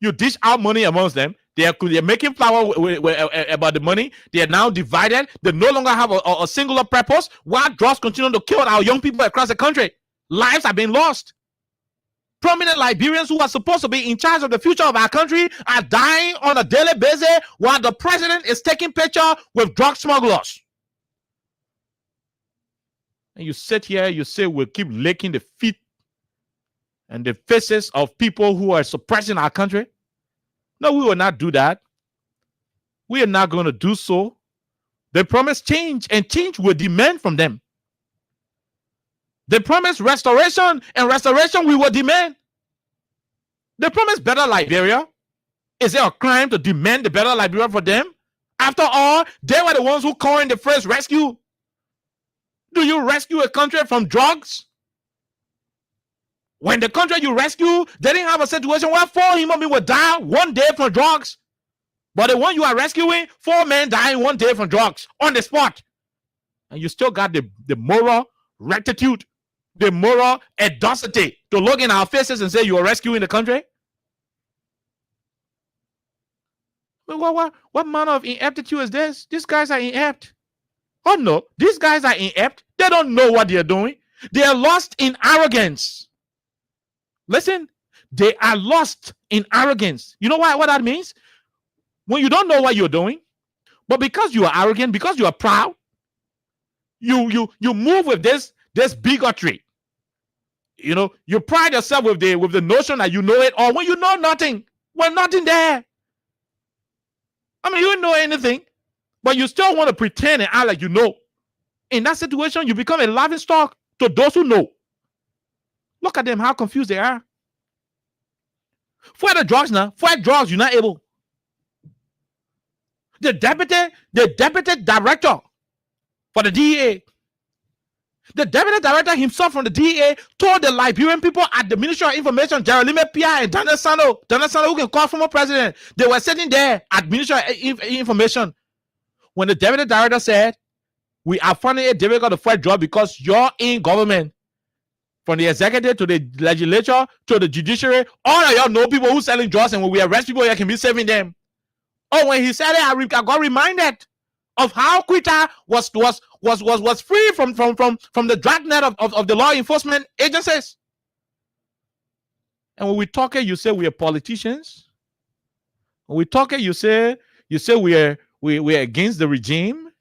you dish out money amongst them. They are making flour about the money. They are now divided. They no longer have a singular purpose. While drugs continue to kill our young people across the country, lives are being lost. Prominent Liberians who are supposed to be in charge of the future of our country are dying on a daily basis while the president is taking pictures with drug smugglers. And you sit here, you say we'll keep licking the feet and the faces of people who are suppressing our country. No, we will not do that. We are not going to do so. They promise change, and change will demand from them. They promise restoration, and restoration we will demand. They promise better Liberia. Is it a crime to demand the better Liberia for them? After all, they were the ones who coined the phrase rescue. Do you rescue a country from drugs? When the country you rescue, they didn't have a situation where 4 human beings would die one day from drugs. But the one you are rescuing, 4 men dying one day from drugs on the spot. And you still got the moral rectitude, the moral audacity to look in our faces and say you are rescuing the country? What manner of ineptitude is this? These guys are inept. Oh no, these guys are inept. They don't know what they're doing. They are lost in arrogance. Listen, they are lost in arrogance. You know what that means? When you don't know what you're doing, but because you are arrogant, because you are proud, you move with this bigotry. You know, you pride yourself with the notion that you know it all when you know nothing. Well, nothing there. I mean, you don't know anything, but you still want to pretend and act like you know. In that situation, you become a laughing stock to those who know. Look at them, how confused they are. For the drugs now, for drugs, you're not able. The deputy director for the DEA, the deputy director himself from the DEA told the Liberian people at the Ministry of Information, Jeremy Pia and Daniel Sano, who can call former president, they were sitting there at Ministry of Information when the deputy director said, we are finding it difficult to fight drugs because you're in government. From the executive to the legislature to the judiciary, all of y'all know people who selling drugs, and when we arrest people, you can be saving them. Oh, when he said it, I got reminded of how Quita was free from the dragnet of the law enforcement agencies. And when we talk it, you say we are politicians. When we talk it, you say we are against the regime.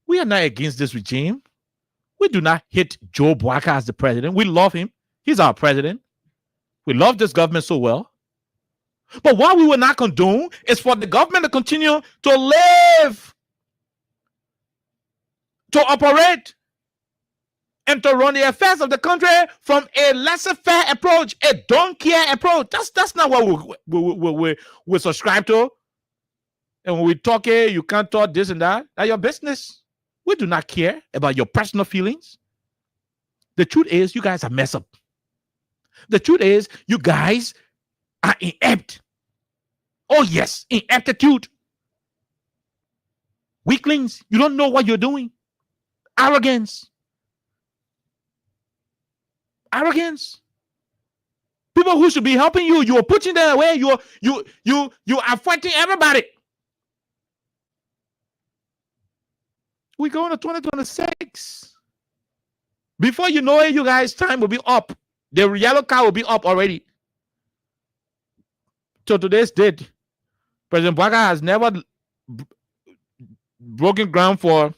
We are not against this regime. We do not hate Joe Bwaka as the president. We love him. He's our president. We love this government so well. But what we will not condone is for the government to continue to live, to operate, and to run the affairs of the country from a laissez-faire approach, a don't care approach. That's not what we subscribe to. And when we talk here, you can't talk this and that. That's your business. We do not care about your personal feelings. The truth is, you guys are messed up. The truth is, you guys are inept. Oh yes, ineptitude. Weaklings, you don't know what you're doing. Arrogance. People who should be helping you, you are pushing them away. You are fighting everybody. We go into 2026. Before you know it, you guys' time will be up. The yellow card will be up already. To today's date, President Bwaka has never broken ground for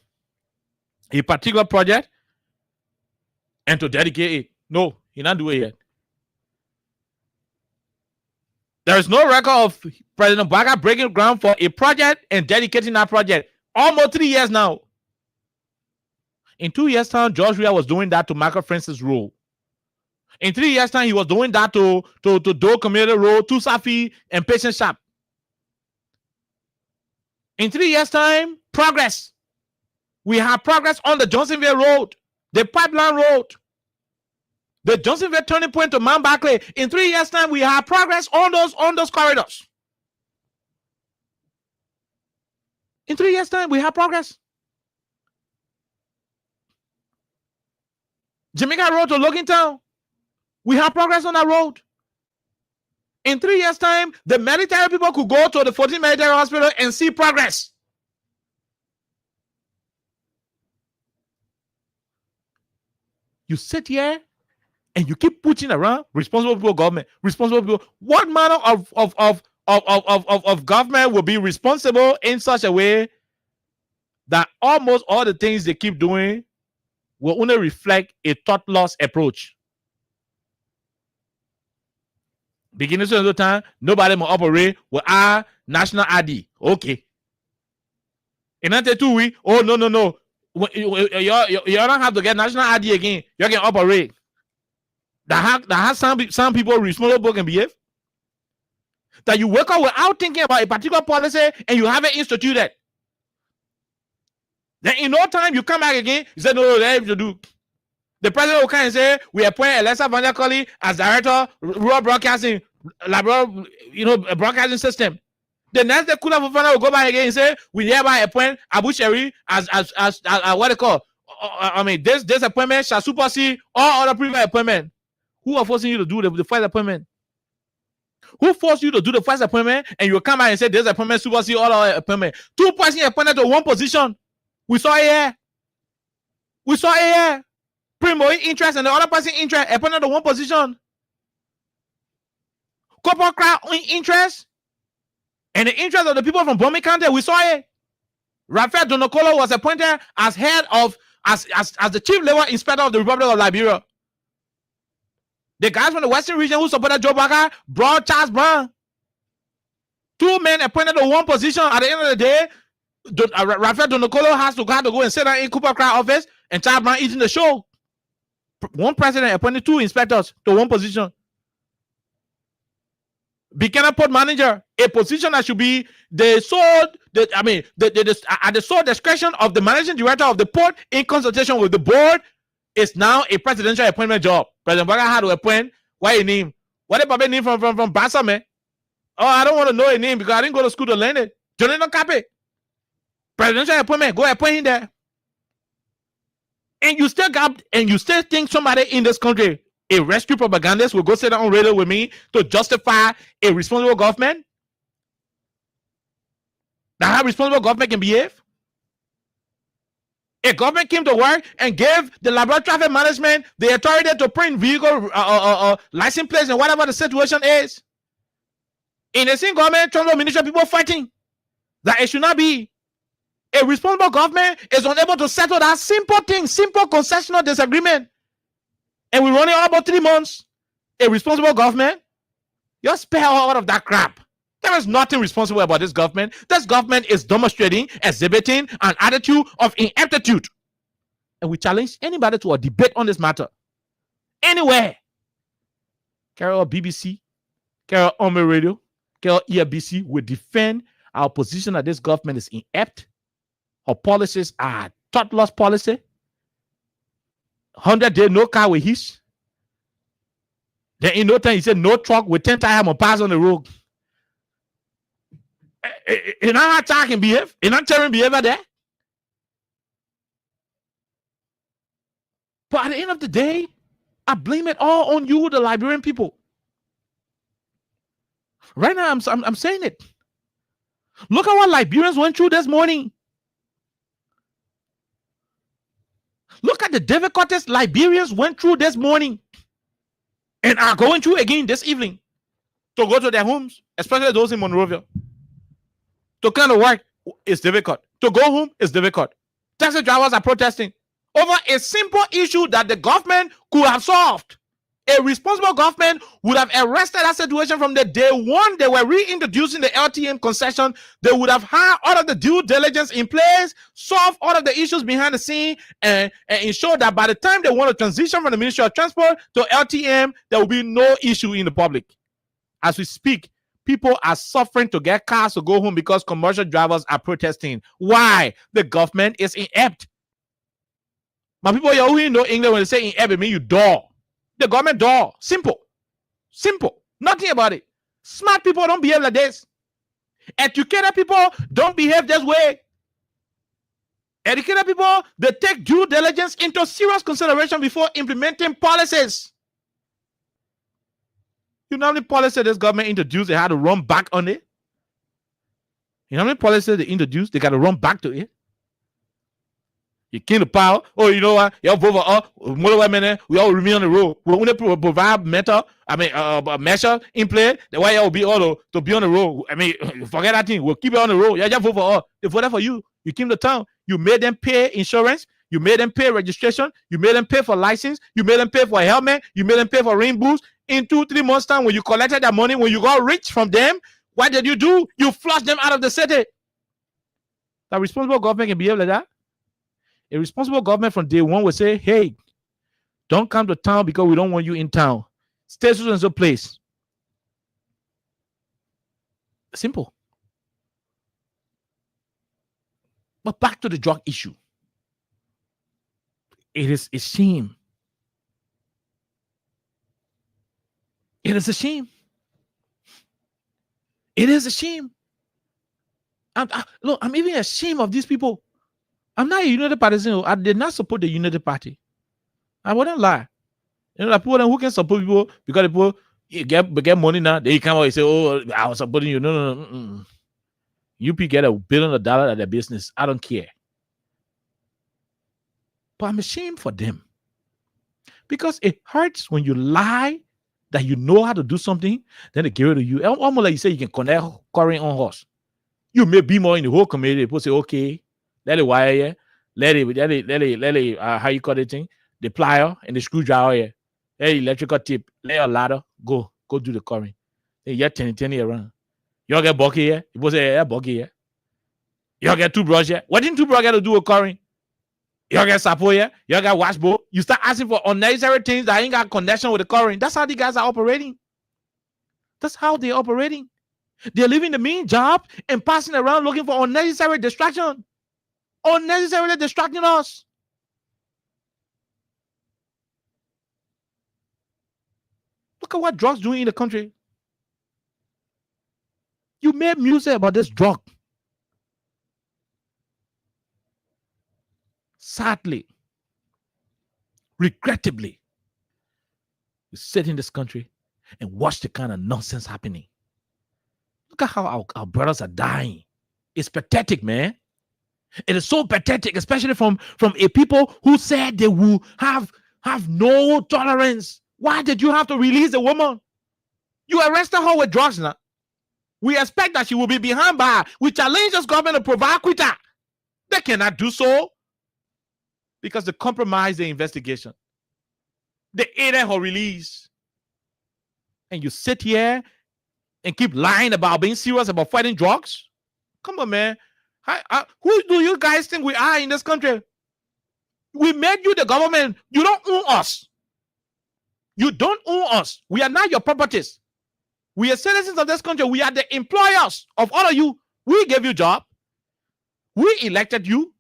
a particular project and to dedicate it. No, he not doing it yet. There is no record of President Bwaka breaking ground for a project and dedicating that project. Almost 3 years now. In 2 years' time, George Weah was doing that to Michael Francis Road. In 3 years' time, he was doing that to Doe Community Road, to Safi, and Patient Shop. In 3 years' time, progress. We have progress on the Johnsonville Road, the Pipeline Road, the Johnsonville turning point to Mount Barclay. In 3 years' time, we have progress on those corridors. In 3 years' time, we have progress. Jamaica Road to Logantown, we have progress on that road. In 3 years' time, the military people could go to the 14th Military Hospital and see progress. You sit here and you keep pushing around responsible people government, responsible people. What manner of government will be responsible in such a way that almost all the things they keep doing will only reflect a thoughtless approach? Beginning to the time, nobody will operate with our national ID. Okay. In another 2 weeks, oh, no. You don't have to get national ID again. You can operate. That has some people responsible can behave. That you wake up without thinking about a particular policy and you have it instituted. Then in no time, you come back again, you say, no, that have to do. The president will come and say, we appoint Alessa Vanjakoli as director, rural broadcasting, broadcasting system. The next day, Kula Fofana will go back again and say, we hereby appoint Abu Sheri as what they call. This appointment shall supersede all other previous appointment. Who are forcing you to do the first appointment? Who forced you to do the first appointment and you come back and say this appointment supersede all other appointment? 2 persons appointed to one position. We saw it here. Primo interest and the other person interest appointed to one position. Corporate crowd interest and the interest of the people from Bomi County. We saw it. Raphael Donokolo was appointed as head of as the chief labor inspector of the Republic of Liberia. The guys from the Western region who supported Joe Baka brought Charles Brown. 2 men appointed to one position. At the end of the day, Raphael Donokolo has to go and sit down in Cooper Crown office and Charles Brown eating the show. One president appointed 2 inspectors to one position. Buchanan Port Manager, a position that should be at the sole discretion of the managing director of the port in consultation with the board, is now a presidential appointment job. President Bwaka had to appoint. Why a name? What a Baba name from Bassa, man? Oh, I don't want to know a name because I didn't go to school to learn it. Jonathan Kape. Presidential appointment, go appoint him there. And you still think somebody in this country, a rescue propagandist, will go sit down on radio with me to justify a responsible government? That how responsible government can behave? A government came to work and gave the Liberia Traffic Management the authority to print vehicle license plates and whatever the situation is. In the same government, transport ministry, people fighting that it should not be. A responsible government is unable to settle that simple thing, simple concessional disagreement. And we run it all about 3 months. A responsible government, you spare all of that crap. There is nothing responsible about this government. This government is demonstrating, exhibiting an attitude of ineptitude. And we challenge anybody to a debate on this matter. Anywhere. Carol BBC, Carol Ome Radio, Carol ERBC will defend our position that this government is inept. Our policies are thoughtless policy. 100-day no car with his. Then in no time he said no truck with 10 tires will pass on the road. You know how car can behave? You know tearing behavior there? But at the end of the day, I blame it all on you, the Liberian people. Right now, I'm saying it. Look at what Liberians went through this morning. Look at the difficulties Liberians went through this morning and are going through again this evening to go to their homes, especially those in Monrovia. To kind of work is difficult. To go home is difficult. Taxi drivers are protesting over a simple issue that the government could have solved. A responsible government would have arrested that situation from the day one they were reintroducing the LTM concession. They would have had all of the due diligence in place, solve all of the issues behind the scene, and ensure that by the time they want to transition from the Ministry of Transport to LTM, there will be no issue in the public. As we speak, people are suffering to get cars to go home because commercial drivers are protesting. Why? The government is inept. My people, you know English when they say inept, it means you dull. The government door. Simple. Simple. Nothing about it. Smart people don't behave like this. Educated people don't behave this way. Educated people, they take due diligence into serious consideration before implementing policies. You know how many policies this government introduced, they had to run back on it? You know how many policies they introduced, they got to run back to it? You came to power. Oh, you know what? You vote for us. We all remain on the road. We want to provide measure in place. The way you will be all to be on the road. I mean, forget that thing. We'll keep it on the road. You just vote for us. They voted for you. You came to town. You made them pay insurance. You made them pay registration. You made them pay for license. You made them pay for a helmet. You made them pay for rain boots. In 2-3 months' time, when you collected that money, when you got rich from them, what did you do? You flushed them out of the city. That responsible government can behave like that. A responsible government from day one will say, hey, don't come to town because we don't want you in town. Stay so and so place. Simple. But back to the drug issue. It is a shame. It is a shame. It is a shame. Look, I'm even ashamed of these people. I'm not a United Partisan. I did not support the United Party. I wouldn't lie. You know, the people who can support people because people get money now, they come out and say, oh, I was supporting you. No. UP get $1 billion at their business. I don't care. But I'm ashamed for them. Because it hurts when you lie that you know how to do something, then they give it to you. Almost like you say you can connect current on horse. You may be more in the whole community. People say, okay, let it wire here. Let it, how you call it thing? The plier and the screwdriver here. Hey, electrical tip. Lay a ladder. Go do the current. Hey, you're 10 around. You get bucky here. People say, yeah, bucky here. You get toothbrush here. What didn't toothbrush got to do with current? You get sapo here. You get washbowl. You start asking for unnecessary things that ain't got connection with the current. That's how the guys are operating. That's how they're operating. They're leaving the main job and passing around looking for unnecessary distraction. Unnecessarily distracting us. Look at what drugs doing in the country. You made music about this drug. Sadly, regrettably, we sit in this country and watch the kind of nonsense happening. Look at how our brothers are dying. It's pathetic, man. It is so pathetic, especially from a people who said they will have no tolerance. Why did you have to release a woman? You arrested her with drugs now. We expect that she will be behind bars. We challenge this government to provide quitter. They cannot do so because they compromised the investigation. They aided her release. And you sit here and keep lying about being serious about fighting drugs? Come on, man. Who do you guys think we are in this country? We made you the government. You don't own us. You don't own us. We are not your properties. We are citizens of this country. We are the employers of all of you. We gave you a job. We elected you.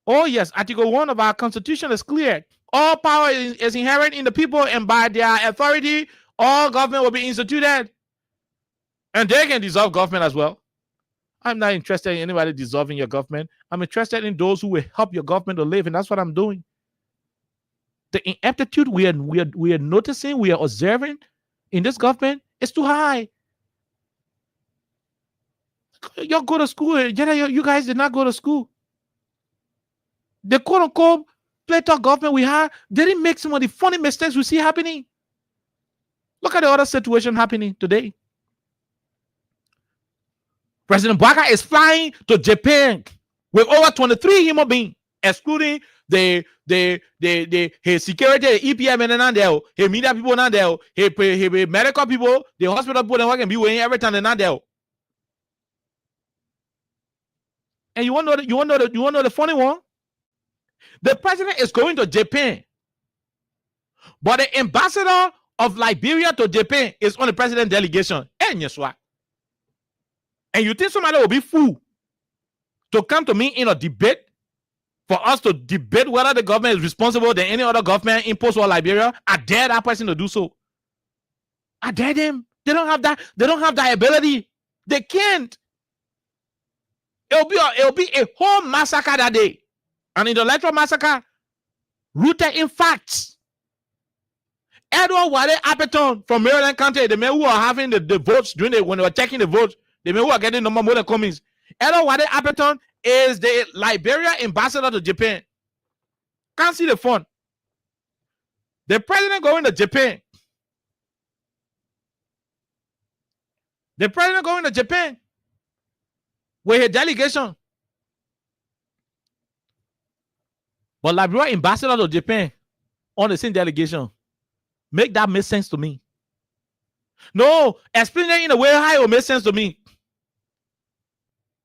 Oh, yes. Article 1 of our Constitution is clear. All power is inherent in the people, and by their authority, all government will be instituted. And they can dissolve government as well. I'm not interested in anybody dissolving your government. I'm interested in those who will help your government to live, and that's what I'm doing. The ineptitude we are noticing, we are observing in this government is too high. You go to school, you guys did not go to school. The quote unquote Plato government we had didn't make some of the funny mistakes we see happening. Look at the other situation happening today. President Baka is flying to Japan with over 23 human beings, excluding his security, the EPM and there, his media people not there, his medical people, the hospital people that can be waiting every time they're not there. And you want to know the funny one? The president is going to Japan, but the ambassador of Liberia to Japan is on the president delegation. And guess what? And you think somebody will be fool to come to me in a debate for us to debate whether the government is responsible than any other government imposed on Liberia? I dare that person to do so. I dare them. They don't have that. They don't have that ability. They can't. It'll be a whole massacre that day, an intellectual massacre rooted in facts. Edward Wale Appeton from Maryland County, the men who are having the votes when they were checking the votes, the men who are getting number more than Cummings. Edward Wale Appeton is the Liberia ambassador to Japan. Can't see the fun. The president going to Japan. The president going to Japan with a delegation. But Liberia ambassador to Japan on the same delegation. Make that make sense to me. No, explain it in a way how it will make sense to me.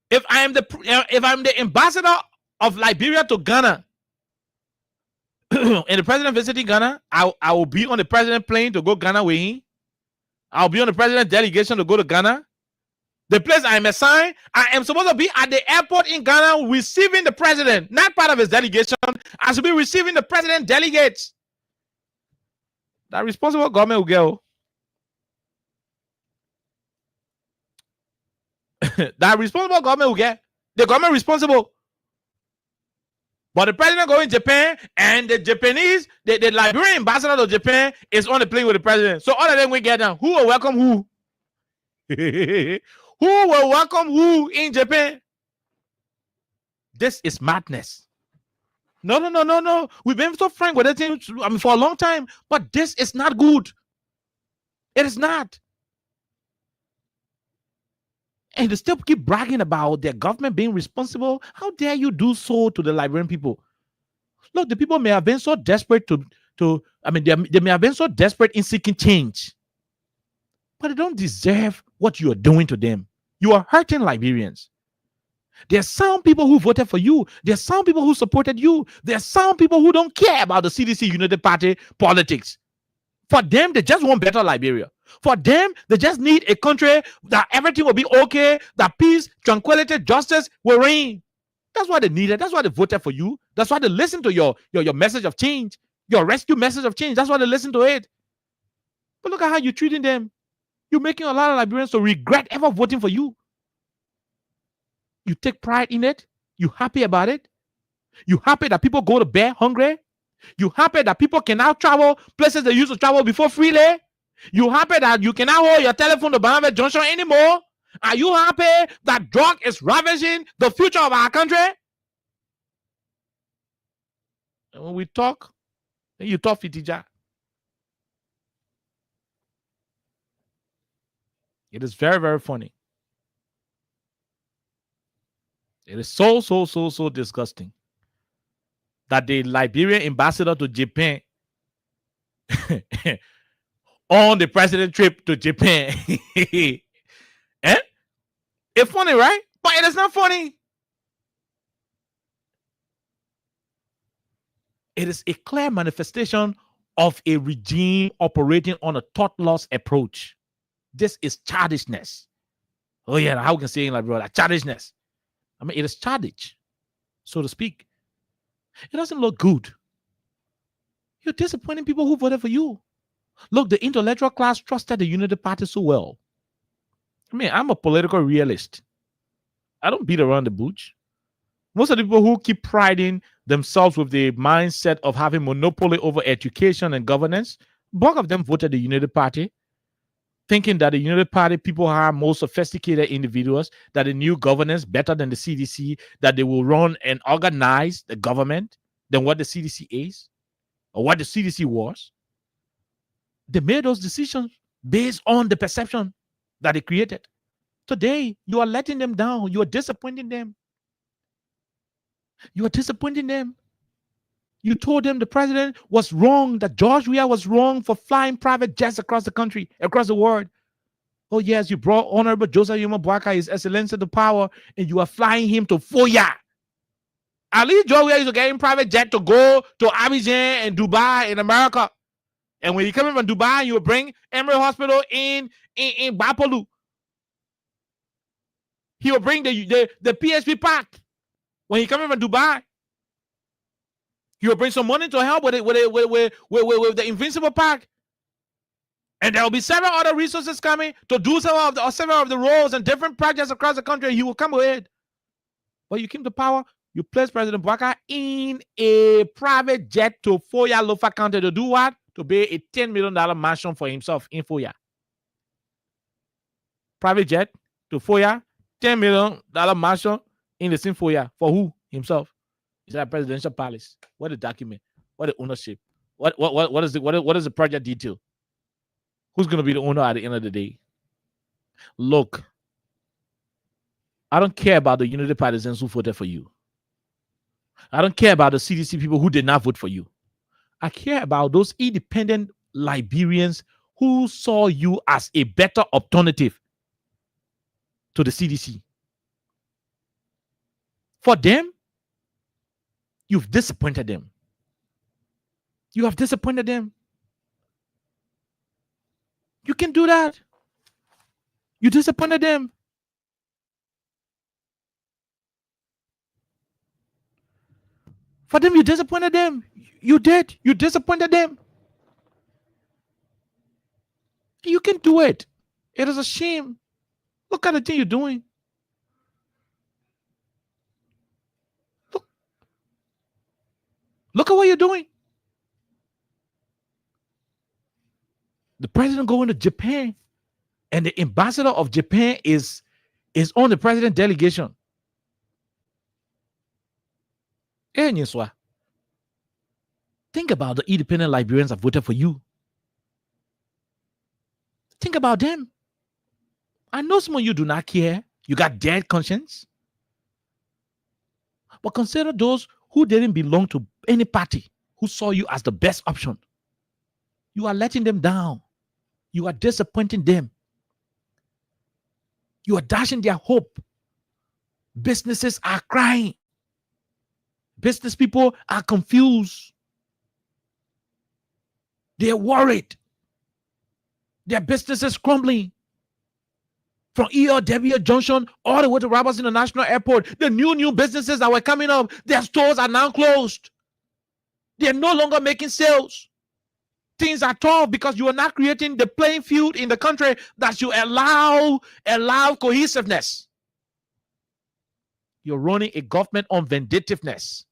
If I'm the ambassador of Liberia to Ghana, and the president visiting Ghana, I will be on the president plane to go Ghana with him. I'll be on the president delegation to go to Ghana. The place I am assigned, I am supposed to be at the airport in Ghana receiving the president, not part of his delegation. I should be receiving the president delegates. That responsible government will go. That responsible government will get. The government responsible. But the president going to Japan and the Japanese, the Liberian ambassador to Japan is on the plane with the president. So all of them will get down. Who will welcome who? Who will welcome who in Japan? This is madness. No. We've been so frank with it for a long time, but this is not good. It is not. And they still keep bragging about their government being responsible. How dare you do so to the Liberian people? Look, the people may have been so desperate they may have been so desperate in seeking change, but they don't deserve what you are doing to them. You are hurting Liberians. There are some people who voted for you. There are some people who supported you. There are some people who don't care about the CDC United Party politics. For them, they just want better Liberia. For them, they just need a country that everything will be okay, that peace, tranquility, justice will reign. That's what they needed. That's why they voted for you. That's why they listened to your message of change, your rescue message of change. That's why they listened to it. But look at how you're treating them. You're making a lot of Liberians to regret ever voting for you. You take pride in it. You happy about it. You happy that people go to bed hungry. You happy that people can now travel places they used to travel before freely. You happy that you cannot hold your telephone to Banana Junction anymore. Are you happy that drug is ravaging the future of our country? And when we talk, then you talk Fitija. It is very, very funny. It is so disgusting that the Liberian ambassador to Japan on the president trip to Japan. It's funny, right? But it is not funny. It is a clear manifestation of a regime operating on a thoughtless approach. This is childishness. Oh yeah, how can I say it like brother? Childishness. I mean, it is childish, so to speak. It doesn't look good. You're disappointing people who voted for you. Look, the intellectual class trusted the Unity Party so well. I mean, I'm a political realist. I don't beat around the bush. Most of the people who keep priding themselves with the mindset of having monopoly over education and governance, bulk of them voted the United Party, thinking that the United Party people are more sophisticated individuals, that the new governance better than the CDC, that they will run and organize the government than what the CDC is or what the CDC was. They made those decisions based on the perception that they created. Today, you are letting them down. You are disappointing them. You are disappointing them. You told them the president was wrong, that George Weah was wrong for flying private jets across the country, across the world. Oh, yes, you brought Honorable Joseph Yuma Boakai, His Excellency, to power, and you are flying him to Foya. At least George Weah used to get in private jet to go to Abidjan and Dubai in America. And when you come in from Dubai, you will bring Emory Hospital in Bapolu. He will bring the PSP Park. When he come in from Dubai, he will bring some money to help with the Invincible Park. And there will be several other resources coming to do several of the roles and different projects across the country. He will come with. But you came to power, you placed President Bwaka in a private jet to Foya, Lofa County to do what? To build a $10 million mansion for himself in Foya. Private jet to Foya, $10 million mansion in the same Foya. For who? Himself. It's a presidential palace. What the document? What the ownership? What is the project detail? Who's going to be the owner at the end of the day? Look, I don't care about the Unity partisans who voted for you. I don't care about the CDC people who did not vote for you. I care about those independent Liberians who saw you as a better alternative to the CDC. For them, you've disappointed them. You have disappointed them. You can do that. You disappointed them. For them, you disappointed them. You did. You disappointed them. You can do it. It is a shame. Look at the thing you're doing. Look at what you're doing. The president going to Japan, and the ambassador of Japan is on the president delegation. Think about the independent Liberians that voted for you. Think about them. I know some of you do not care. You got dead conscience. But consider those who didn't belong to any party, who saw you as the best option. You are letting them down. You are disappointing them. You are dashing their hope. Businesses are crying. Business people are confused. They're worried. Their business is crumbling. From ELW Junction all the way to Roberts International Airport, the new businesses that were coming up, their stores are now closed. They're no longer making sales. Things are tough because you are not creating the playing field in the country that you allow cohesiveness. You're running a government on vindictiveness.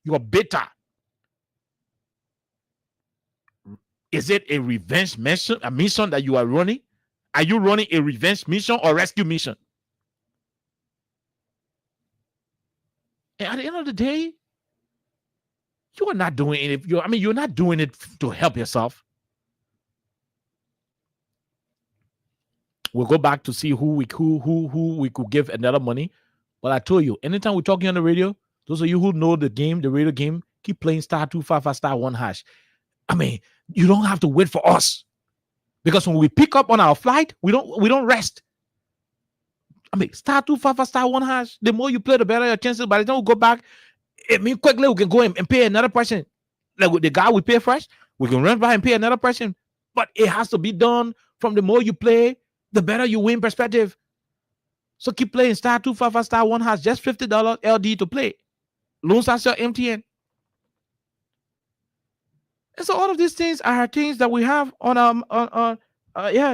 You are bitter. Is it a revenge mission, a mission that you are running? Are you running a revenge mission or rescue mission? And at the end of the day, you are not doing it. You're not doing it to help yourself. We'll go back to see who we could give another money. But I told you, anytime we're talking on the radio, those of you who know the game, the radio game, keep playing *255*1#. You don't have to wait for us. Because when we pick up on our flight, we don't rest. *255*1#. The more you play, the better your chances. By the time we go back, quickly we can go and pay another person. Like with the guy we pay first, we can run by and pay another person. But it has to be done from the more you play, the better you win perspective. So keep playing *255*1#. Just $50 LD to play. Loans us your MTN. And so all of these things are things that we have on our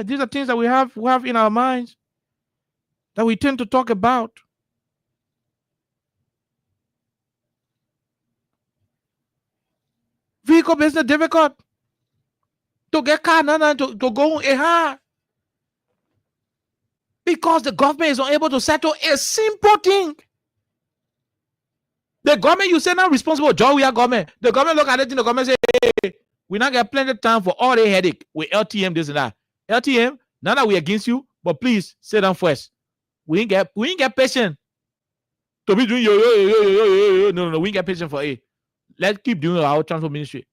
these are things that we have in our minds that we tend to talk about. Vehicle business difficult. To get car, to go hard. Because the government is unable to settle a simple thing. The government, you say now responsible, John, we are government. The government look at it and the government say, hey, we not get plenty of time for all the headache with LTM, this and that. LTM, now that we against you, but please sit down first. We ain't get patient to be doing yo. No, we ain't get patient for a. Let's keep doing our transport ministry.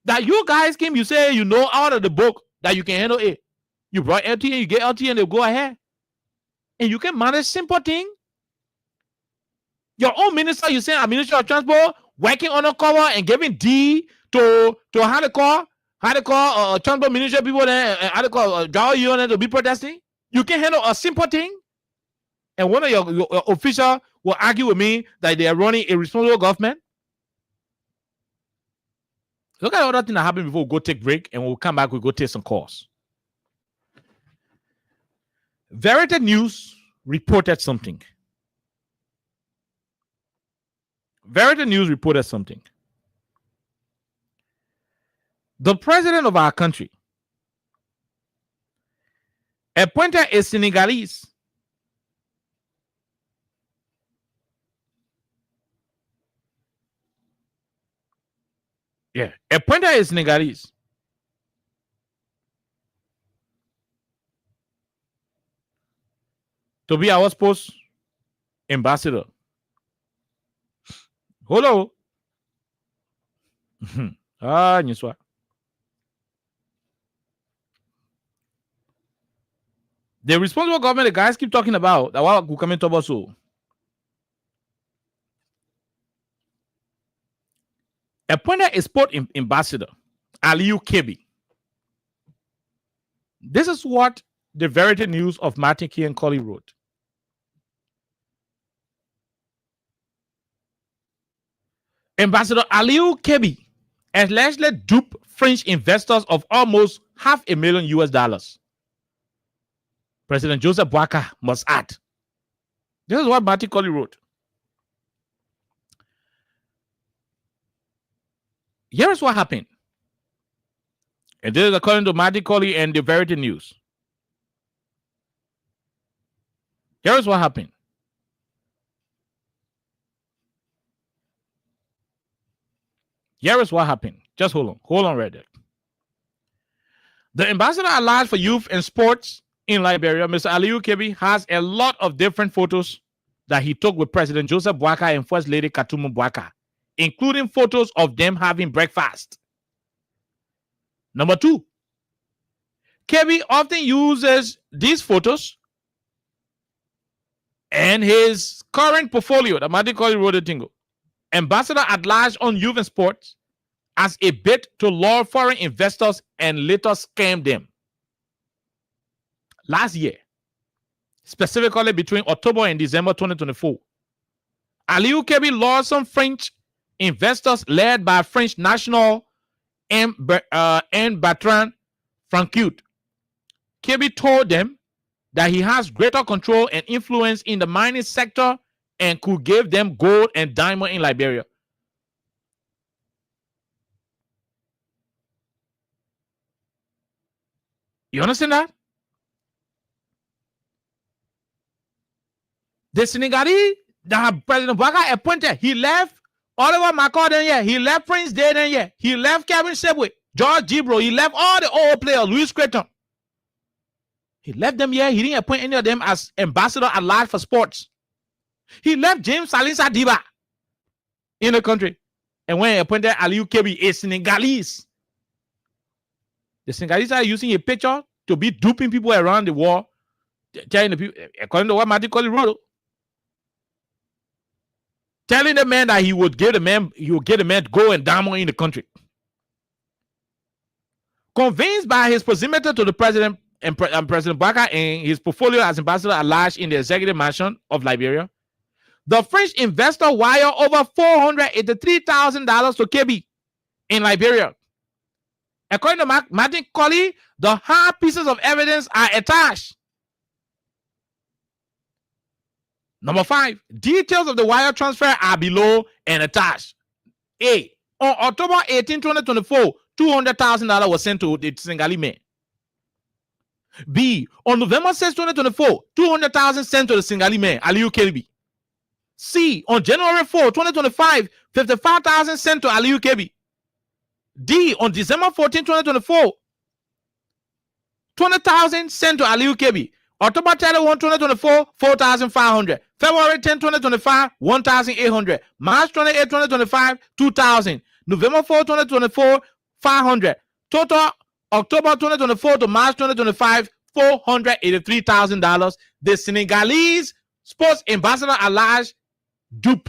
That you guys came, you say you know out of the book that you can handle it. You brought LTM, you get LTM, they'll go ahead. And you can manage simple thing. Your own minister, you say a minister of transport working on a cover and giving D to how they call transport ministry people there, how they call driver union to be protesting. You can handle a simple thing, and one of your official will argue with me that they are running a responsible government. Look at all that thing that happened before we go take break, and we'll come back. We'll go take some calls. Verity News reported something. Verity News reported something. The president of our country appointed a Senegalese appointed a Senegalese to be our post ambassador. Hello. Nyiswa. The responsible government, the guys keep talking about that what will come into also. Appointed a sport ambassador, AUG-18-2025. This is what the Verity News of Martin Key and Colley wrote. Ambassador AUG-18-2025 allegedly duped French investors of almost $500,000 US. President Joseph Boakai must add. This is what Martin Colley wrote. Here is what happened. And this is according to Martin Colley and the Verity News. Here is what happened. Here is what happened. Just hold on right there. The ambassador at large for youth and sports in Liberia, Mr. AUG-18-2025, has a lot of different photos that he took with President Joseph Boakai and First Lady Katumu Boakai, including photos of them having breakfast. Number two, Kebi often uses these photos and his current portfolio, the Martin Colley wrote it, ambassador at large on youth and sports, as a bid to lure foreign investors and later scam them. Last year, specifically between October and December 2024, AUG-18-2025 lured some French investors led by French national M. Bertrand Francout. Kebi told them that he has greater control and influence in the mining sector and could give them gold and diamond in Liberia. You understand that? The Senegalese that President Boakai appointed, he left Oliver McCall then, yeah. He left Prince Day then, yeah. He left Kevin Sebwe, George Gibro. He left all the old players, Louis Creighton. He left them, yeah. He didn't appoint any of them as ambassador at large for sports. He left James Salisa Diba in the country. And when he appointed AUG-18-2025, a Senegalese. The Senegalese are using a picture to be duping people around the world, telling the people, according to what Martin Colley wrote, telling the man that he would get the man gold and diamond in the country. Convinced by his proximity to the president and President Boakai and his portfolio as ambassador at large in the executive mansion of Liberia, the French investor wired over $483,000 to Kebi in Liberia. According to Martin Colley, the hard pieces of evidence are attached. Number 5, details of the wire transfer are below and attached. A, On October 18, 2024, $200,000 was sent to the Senegalese men. B. On November 6, 2024, $200,000 sent to the Senegalese men, Aliou Kebi. C. On January 4, 2025, $55,000 sent to Aliou Kebi. D. On December 14, 2024, $20,000 sent to Aliou Kebi. October 31, 2024, $4,500. February 10, 2025, $1,800. March 28, 2025, $2,000. November 4, 2024, $500. Total October 2024 to March 2025, $483,000. The Senegalese sports ambassador alleged dupe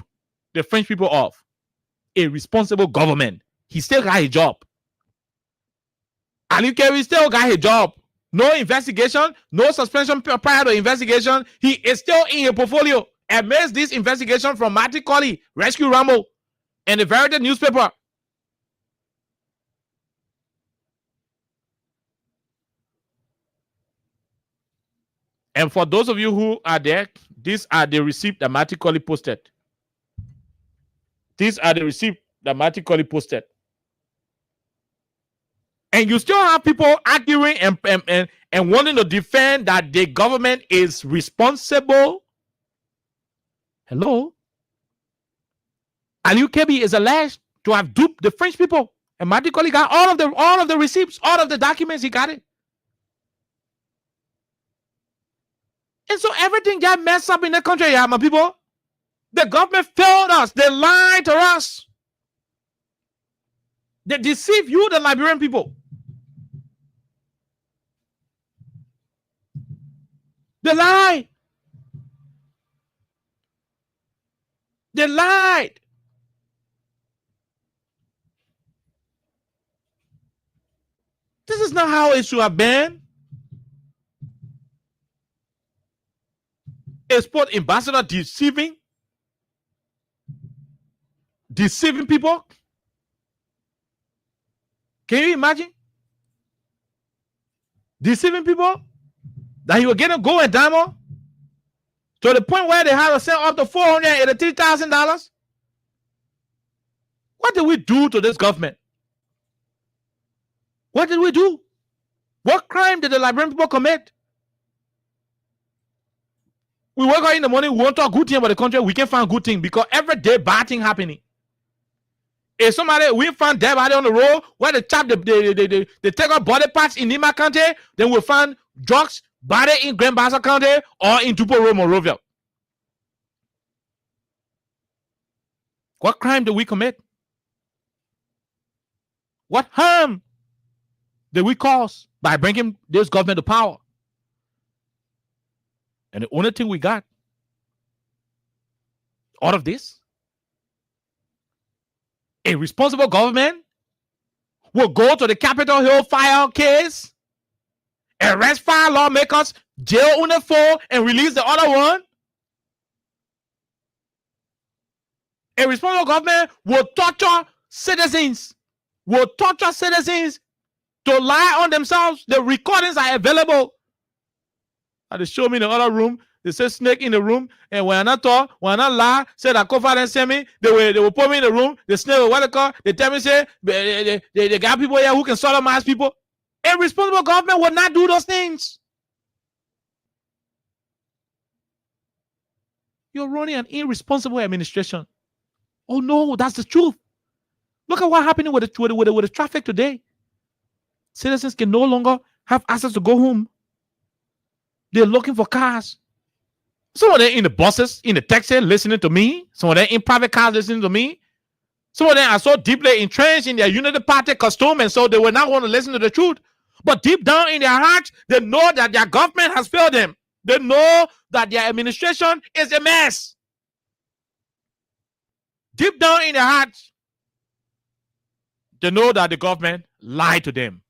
the French people of a responsible government. He still got a job. Aliou Kebi still got a job. No investigation, no suspension prior to investigation. He is still in a portfolio amidst this investigation from Marty Colley, Rescue Rambo, and the Verity newspaper. And for those of you who are there, these are the receipts that Marty Colley posted. These are the receipts that Marty Colley posted. And you still have people arguing and wanting to defend that the government is responsible. Hello? Aliou Kebi is alleged to have duped the French people. And Marty Colley got all of the receipts, all of the documents, he got it. And so everything got messed up in the country, yeah, my people. The government failed us. They lied to us. They deceived you, the Liberian people. They lied. They lied. This is not how it should have been. A sport ambassador deceiving people. Can you imagine? Deceiving people that he was getting gold and diamond to the point where they had to sell up to $483,000. What did we do to this government? What did we do? What crime did the Liberian people commit? We wake up in the morning, we want to talk good thing about the country, we can't find good thing because every day bad thing happening. If somebody, we find dead body on the road where they chop they take out body parts in Nima County, then we'll find drugs body in Grand Bassa County or in Tupelo Road, Monrovia. What crime did we commit? What harm did we cause by bringing this government to power? And the only thing we got out of this, a responsible government will go to the Capitol Hill fire case, arrest 5 lawmakers, jail on the 4, and release the other one. A responsible government will torture citizens, to lie on themselves. The recordings are available. They show me in the other room. They say snake in the room, and when I talk, when I lie, say that cover and send me, they will put me in the room. The snake will what they call. They tell me say they got people here who can sodomize people. A responsible government will not do those things. You're running an irresponsible administration. Oh no, that's the truth. Look at what happened with the traffic today. Citizens can no longer have access to go home. They're looking for cars. Some of them in the buses, in the taxi, listening to me. Some of them in private cars, listening to me. Some of them are so deeply entrenched in their Unity Party costume, and so they will not want to listen to the truth. But deep down in their hearts, they know that their government has failed them. They know that their administration is a mess. Deep down in their hearts, they know that the government lied to them.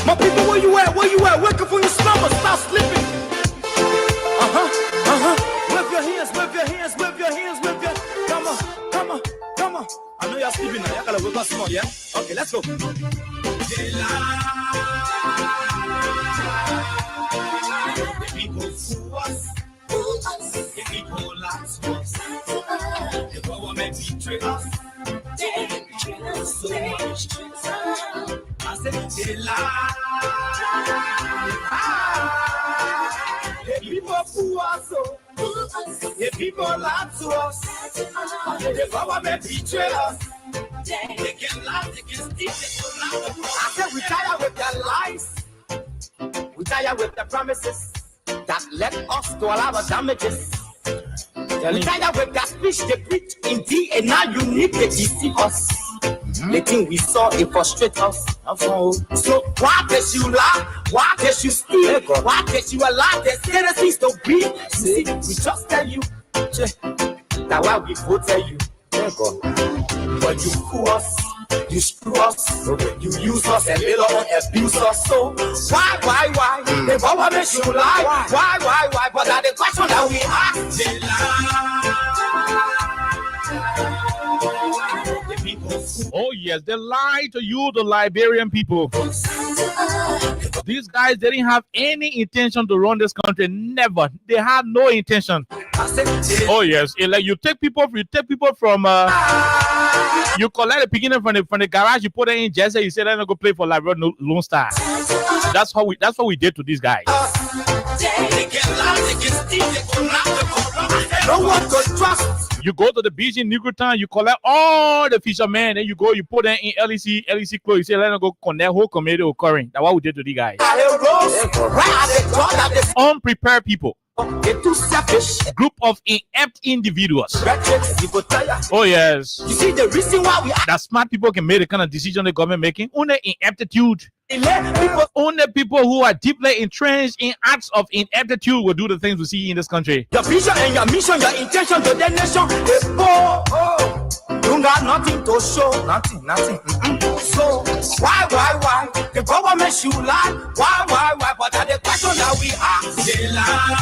My people, where you at? Where you at? Wake up from your slumber, stop sleeping. Wave your hands, wave your hands, wave your hands, wave your. Come on, come on, come on. I know y'all sleeping now. Y'all gotta wake up small, yeah? Okay, let's go. The people fool us. The people lie to us. The government The people lie to us. The government betray us. They can lie, they can steal, they can lie. I said we tired with their lies. We tired with the promises that led us to all our damages. We tired with that speech they preach indeed, and now you need to deceive us. The thing we saw, it frustrate us. So why does you lie? Why does you steal? Why does you allow the citizens to breathe? You see, we just tell you. That's why we voted you. But you fool us, you screw us, you use us and later on abuse us. So why? The government should lie. Why? But that's the question that we ask. They lie. The people. Oh yes, they lie to you, the Liberian people. These guys didn't have any intention to run this country. Never. They had no intention. Oh yes, like you take people from you collect the beginning from the garage, you put it in Jesse, you say they're gonna go play for Liberia Lone Star. That's what we did to these guys. No one to trust. You go to the beach in Negro Town, you collect all the fishermen, then you put them in LEC clothes, you say let them go connect whole community occurring. That's what we did to these guys. Unprepared people. Too selfish. Group of inept individuals. Oh yes. You see the reason why we that smart people can make the kind of decision the government making. Only ineptitude. Only people who are deeply entrenched in acts of ineptitude will do the things we see in this country. Your vision and your mission, your intention to the nation, you got nothing to show. Nothing. So why? The government should lie. Why? But that's the question that we ask. They lie.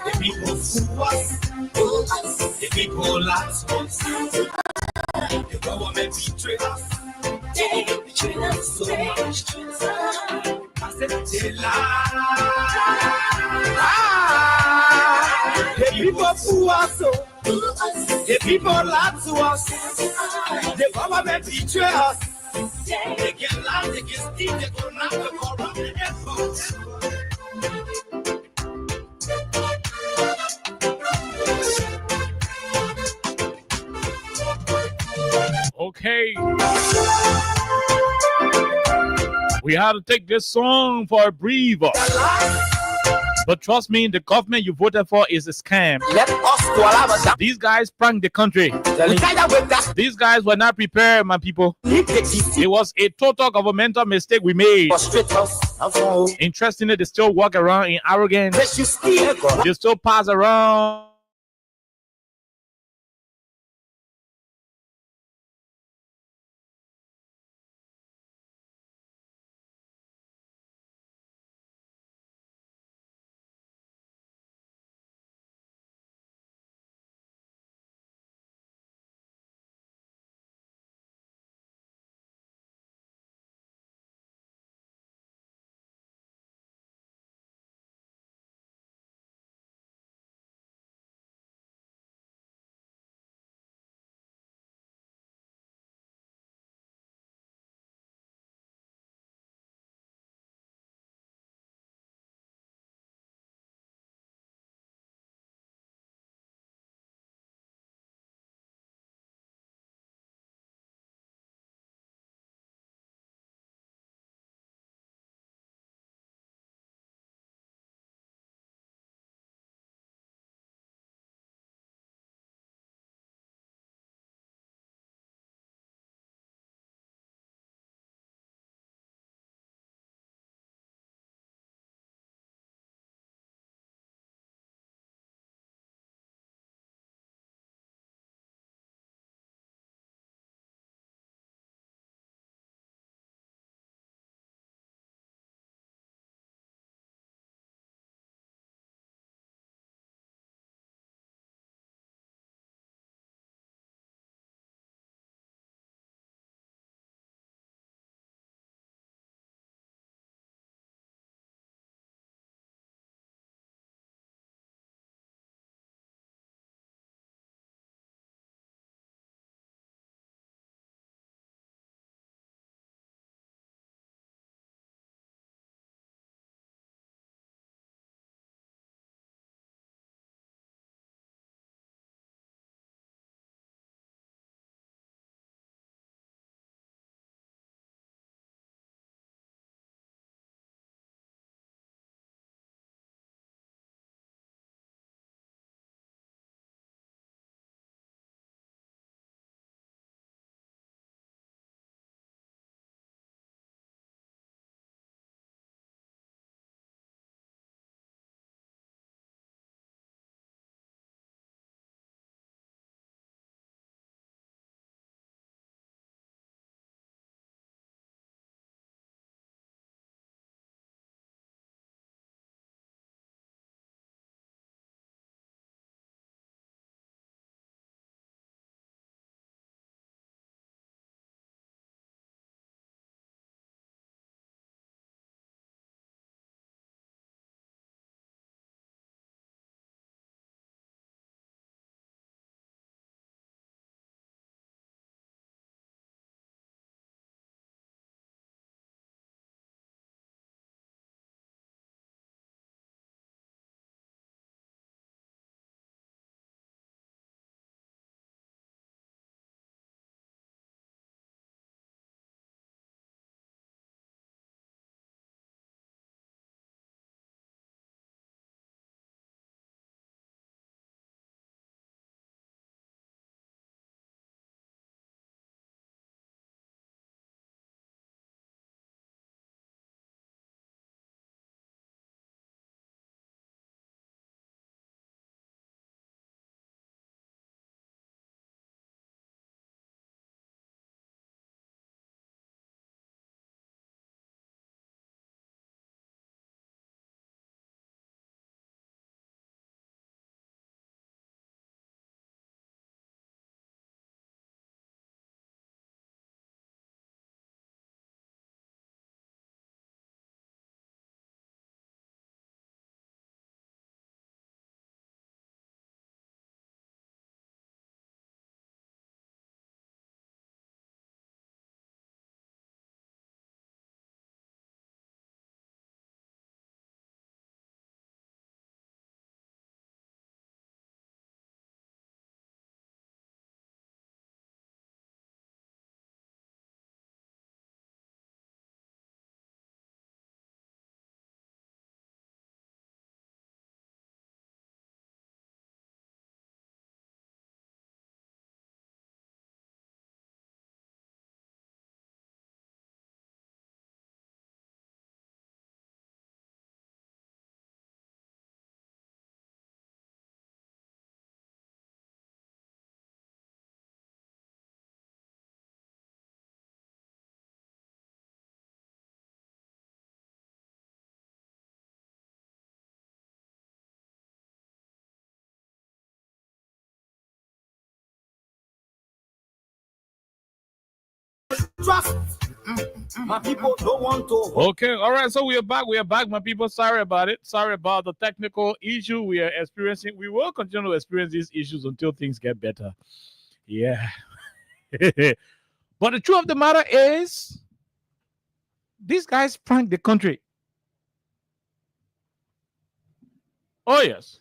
The people fool us. The people lie to us. The government betray us. They betray us so much. I said they lie. The people fool us so. The people lie to us. The government betray us. They can lie, they can steal, they can knock the corrupt. Okay. We have to take this song for a breather. But trust me, the government you voted for is a scam. Let us to allow. These guys pranked the country. These guys were not prepared, my people. It was a total governmental mistake we made. Interestingly, they still walk around in arrogance. They still pass around Trust. My people don't want to. Okay, all right. So we are back. We are back, my people. Sorry about it. Sorry about the technical issue we are experiencing. We will continue to experience these issues until things get better. Yeah. But the truth of the matter is, these guys pranked the country. Oh, yes.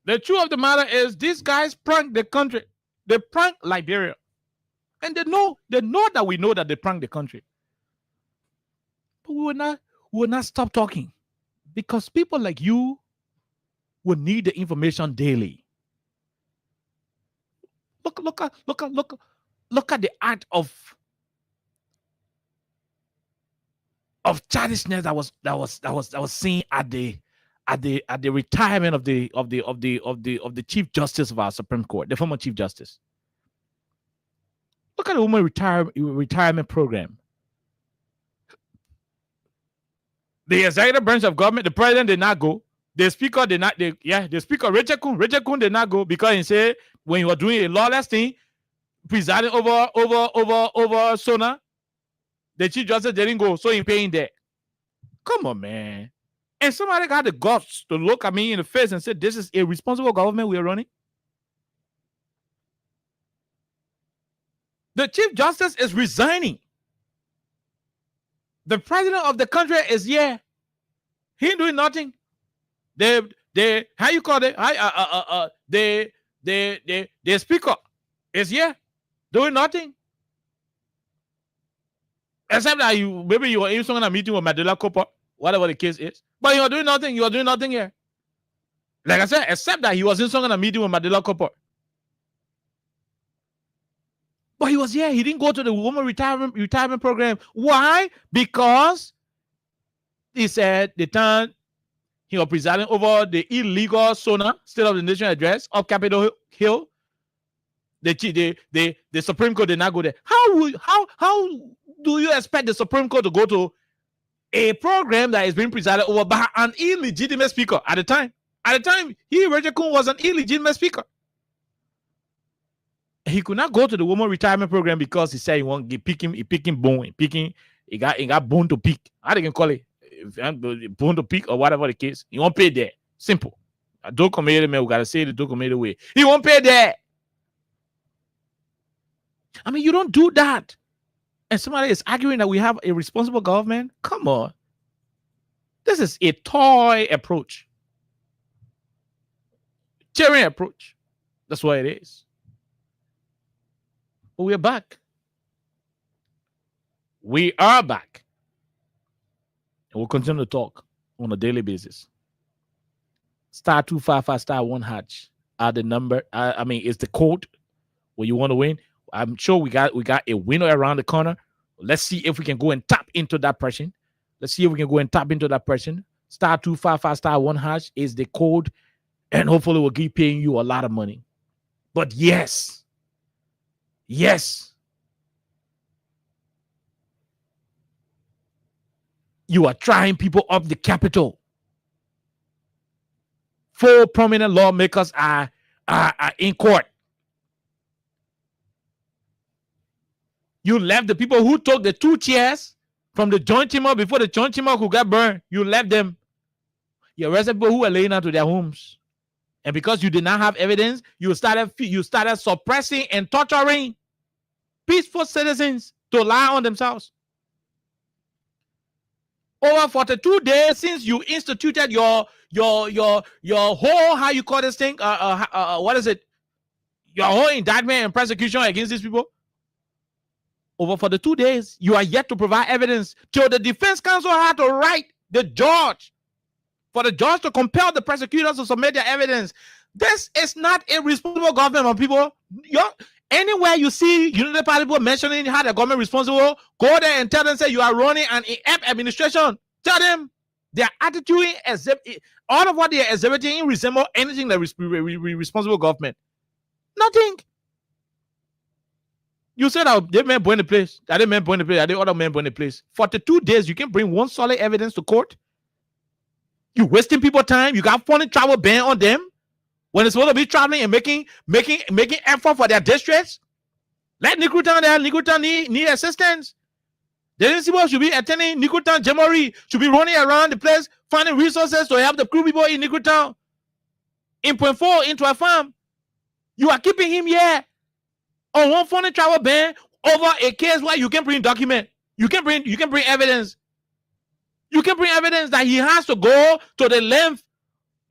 The truth of the matter is, these guys pranked the country. They pranked Liberia. And they know that we know that they pranked the country. But we will not stop talking. Because people like you will need the information daily. Look at the act of childishness that was seen at the retirement of the Chief Justice of our Supreme Court, the former Chief Justice. Look at the woman retirement program. The executive branch of government, the president did not go. The speaker did not. The speaker Richard Kun did not go because he said when you were doing a lawless thing, presiding over Sona, the Chief Justice didn't go, so he paying there. Come on, man. And somebody got the guts to look at me in the face and say, "This is a responsible government we are running." The Chief Justice is resigning. The president of the country is here. He ain't doing nothing. The speaker is here doing nothing. Except that maybe you were in some kind of meeting with Mandela Cooper, whatever the case is. But you are doing nothing. You are doing nothing here. Like I said, except that he was in some kind of meeting with Mandela Cooper. But he was here. He didn't go to the woman retirement program. Why? Because he said the time he was presiding over the illegal SONA, State of the Nation address of Capitol Hill, the Supreme Court did not go there. How do you expect the Supreme Court to go to a program that is being presided over by an illegitimate speaker at the time? At the time, Richard Kun was an illegitimate speaker. He could not go to the woman retirement program because he said he got bone to pick. How they can call it? Bone to pick or whatever the case. He won't pay there. Simple. I don't commit man. We gotta say the don't commit way. He won't pay there. I mean, you don't do that. And somebody is arguing that we have a responsible government. Come on. This is a toy approach. Cheering approach. That's what it is. But we're back. We are back. And we'll continue to talk on a daily basis. *255*1# are the number. It's the code where you want to win. I'm sure we got a winner around the corner. Let's see if we can go and tap into that person. *255*1# is the code, and hopefully we'll keep paying you a lot of money. But yes, you are trying people up the Capitol. 4 prominent lawmakers are in court. You left the people who took the 2 chairs from the joint chamber before the joint chamber who got burned. You left them. You arrested people who were laying out to their homes. And because you did not have evidence, you started suppressing and torturing peaceful citizens to lie on themselves. Over 42 days since you instituted your whole, how you call this thing? What is it? Your whole indictment and prosecution against these people. Over 42 days, you are yet to provide evidence. Till the defense counsel had to write the judge for the judge to compel the prosecutors to submit their evidence. This is not a responsible government, my people. Anywhere you see Unity Party people mentioning how the government responsible, go there and tell them, say you are running an inept administration. Tell them their attitude, all of what they are exhibiting resemble anything that responsible government. Nothing. You said that they men burn the place. That they men burn the place. That they other men burn the place. 42 days, you can bring one solid evidence to court. You wasting people time. You got foreign travel ban on them when it's supposed to be traveling and making effort for their districts. Let Nikutan there. Nikutan need assistance. Jaden Sibo should be attending Nickeltown. Jamori should be running around the place, finding resources to help the crew people in Nickeltown. In point 4 into a farm. You are keeping him here on one foreign travel ban over a case where you can bring document. You can bring evidence. You can bring evidence that he has to go to the length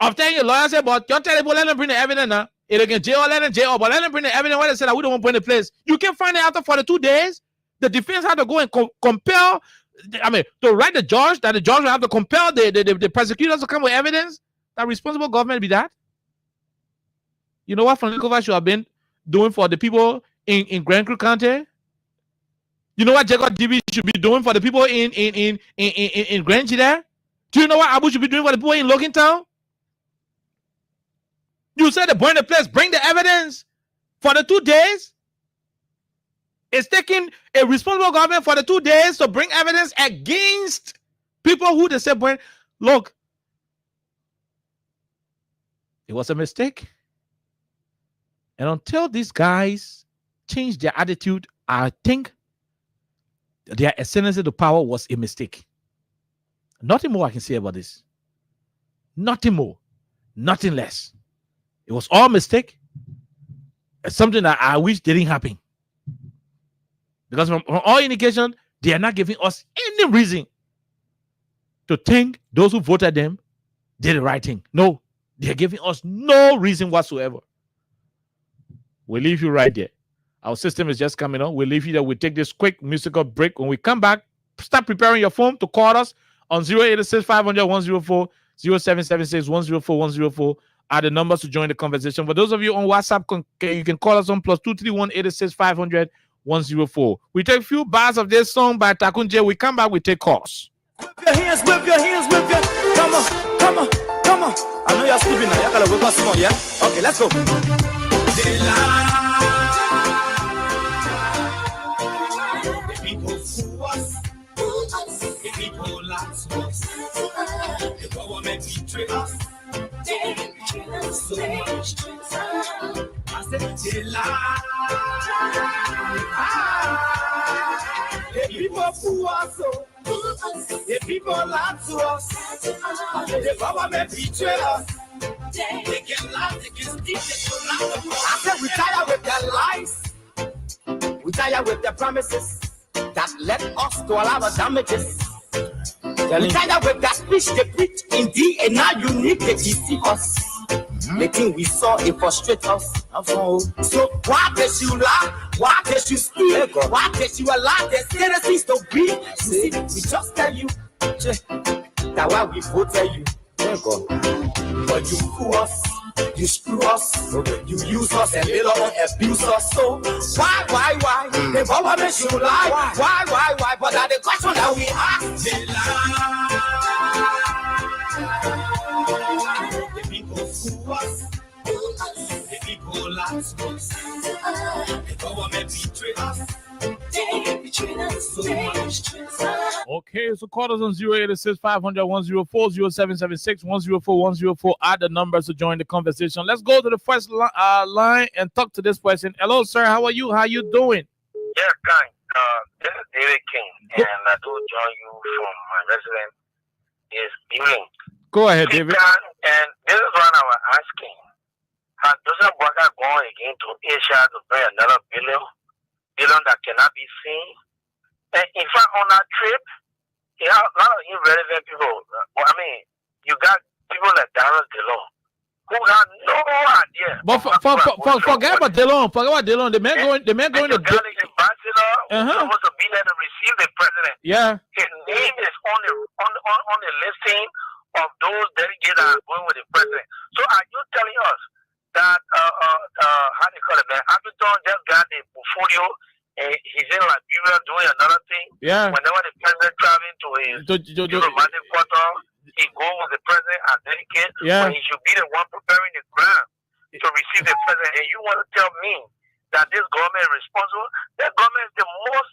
of telling your lawyer, say, but you're telling people, let them bring the evidence now. It can jail, let them jail, but let them bring the evidence where they say that we don't want to put in place. You can find it after 42 days. The defense had to go and compel, to write the judge, that the judge will have to compel the prosecutors to come with evidence. That responsible government be that. You know what Frank Nikova should have been doing for the people in Grand Creek County? You know what Jacob DB should be doing for the people in Grand there? Do you know what Abu should be doing for the people in Logan Town? You said to burn the place, bring the evidence for the 2 days. It's taking a responsible government for the 2 days to bring evidence against people who they say burn. Look, it was a mistake. And until these guys change their attitude, I think their ascendancy to power was a mistake. Nothing more I can say about this. Nothing more. Nothing less. It was all a mistake. It's something that I wish didn't happen. Because from all indication, they are not giving us any reason to think those who voted them did the right thing. No, they are giving us no reason whatsoever. We'll leave you right there. Our system is just coming on. We'll leave you there. We'll take this quick musical break. When we come back, start preparing your phone to call us on 086-500-104, 0776-104-104 are the numbers to join the conversation. For those of you on WhatsApp, you can call us on +231-86-500-104. We take a few bars of this song by Takunje. We come back, we take calls. Whip your hands, whip your hands, whip your... Come on, come on, come on. I know you're sleeping now. You gotta wake up small, yeah? Okay, let's go. The people fool us. The people lie to us. The government betray us. They betray us so much. I said they lie. The people fool us. The people lie to us. The government betray us. They can lie, they can steal, they can lie. I said we tired with their lies. We tired with their promises that led us to a lot of damages. We tired with that speech they preach indeed, and now you need to deceive us. The thing we saw, it frustrates us. So why did you lie? Why did you steal? Why did you allow the citizens to be? See, we just tell you that why we voted you. But you fool us, you screw us, you use us and later on abuse us. So why? The government should lie. Why? But that's the question that we ask. They lie. The people fool us. The people lie to us. The government betray us. They betray us so much. Okay, so call us on 086-500-104, 0776-104-104 are the numbers to join the conversation. Let's go to the first line and talk to this person. Hello, sir. How are you? How you doing? Yes, kind. This is David King, and I do join you from my residence is evening. Go ahead, David. And this is what I was asking. Has Joseph Boakai gone again to Asia to bring another billion that cannot be seen? And in fact, on that trip, you have a lot of irrelevant people. I mean, you got people like Darius DeLong, who have no idea. But forget about DeLong. Forget about DeLong. The man going to ambassador supposed to be there to receive the president. Yeah. His name is on the listing of those delegates that are going with the president. So are you telling us that how do you call it, man? Abington just got the portfolio. He's in Liberia doing another thing. Yeah. Whenever the president traveling to his diplomatic quarter, he goes with the president as delegate. Yeah. But he should be the one preparing the ground to receive the president. And you want to tell me that this government is responsible? That government is the most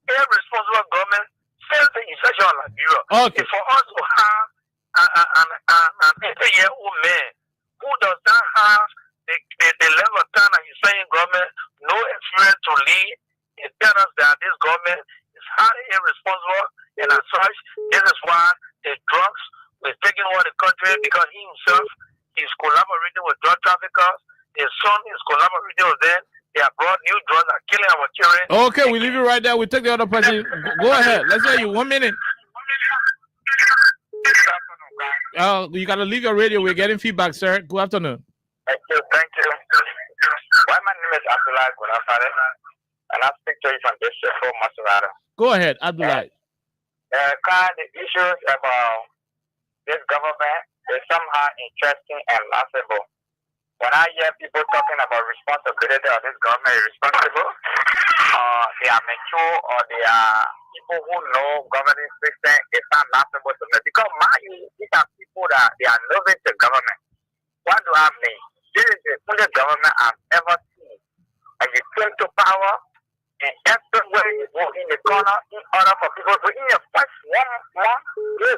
irresponsible government since the inception of Liberia. Okay. It's for us to have an 80-year-old man who does not have the level of time that he's saying government, no experience to lead. It tells us that this government is highly irresponsible, and as such, this is why the drugs were taking over the country because he himself is collaborating with drug traffickers. His son is collaborating with them. They have brought new drugs that are killing our children. Okay, we leave you right there. We take the other person. Go ahead. Let's hear you. 1 minute. You gotta leave your radio. We're getting feedback, sir. Good afternoon. Thank you. Well, my name is Abdullah Gunafare, and I speak to you from District 4 Maserati. Go ahead, Abdullah. The issues about this government is somehow interesting and laughable. When I hear people talking about responsibility of this government is responsible, they are mature or they are people who know governing system, it's not laughable to me. Because these are people that they are novice to government. What do I mean? This is the only government I've ever seen. And you came to power, and everywhere you go in the corner, in order for people, within your first 1 month,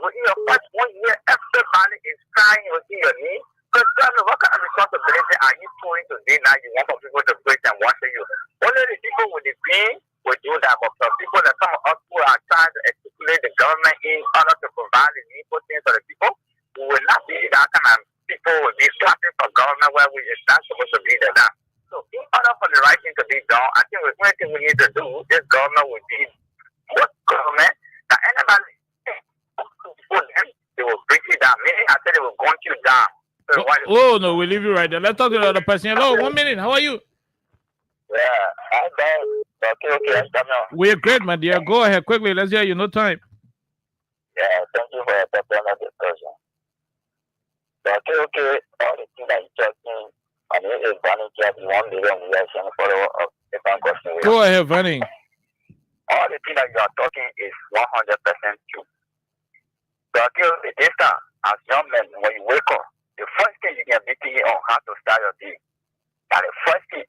within your first 1 year, everybody is crying within your knee. Because tell me, what kind of responsibility are you doing today now? You want for people to praise and worship you. Only the people with the pain will do that, but for people that some of us who are trying to articulate the government in order to provide the needful things for the people, we will not be that kind of people will be clapping for government where we is not supposed to be there now. So in order for the right thing to be done, I think the only thing we need to do, this government will be what government that anybody they will bring you down. Meaning I said they will gun you down. Oh no, we leave you right there. Let's talk to the other person. Hello, 1 minute. How are you? Yeah, I'm okay. We're great, my dear. Go ahead quickly. Let's hear you. No time. Yeah, thank you for the discussion. Okay. All the things that you're talking, and it is Vanny job, 1 million reaction follow up the bank question. Go ahead, Vanny. All the things that you are talking is 100% true. Okay, this time, as young men, when you wake up, the first thing you can be thinking on how to start your day. Now the first thing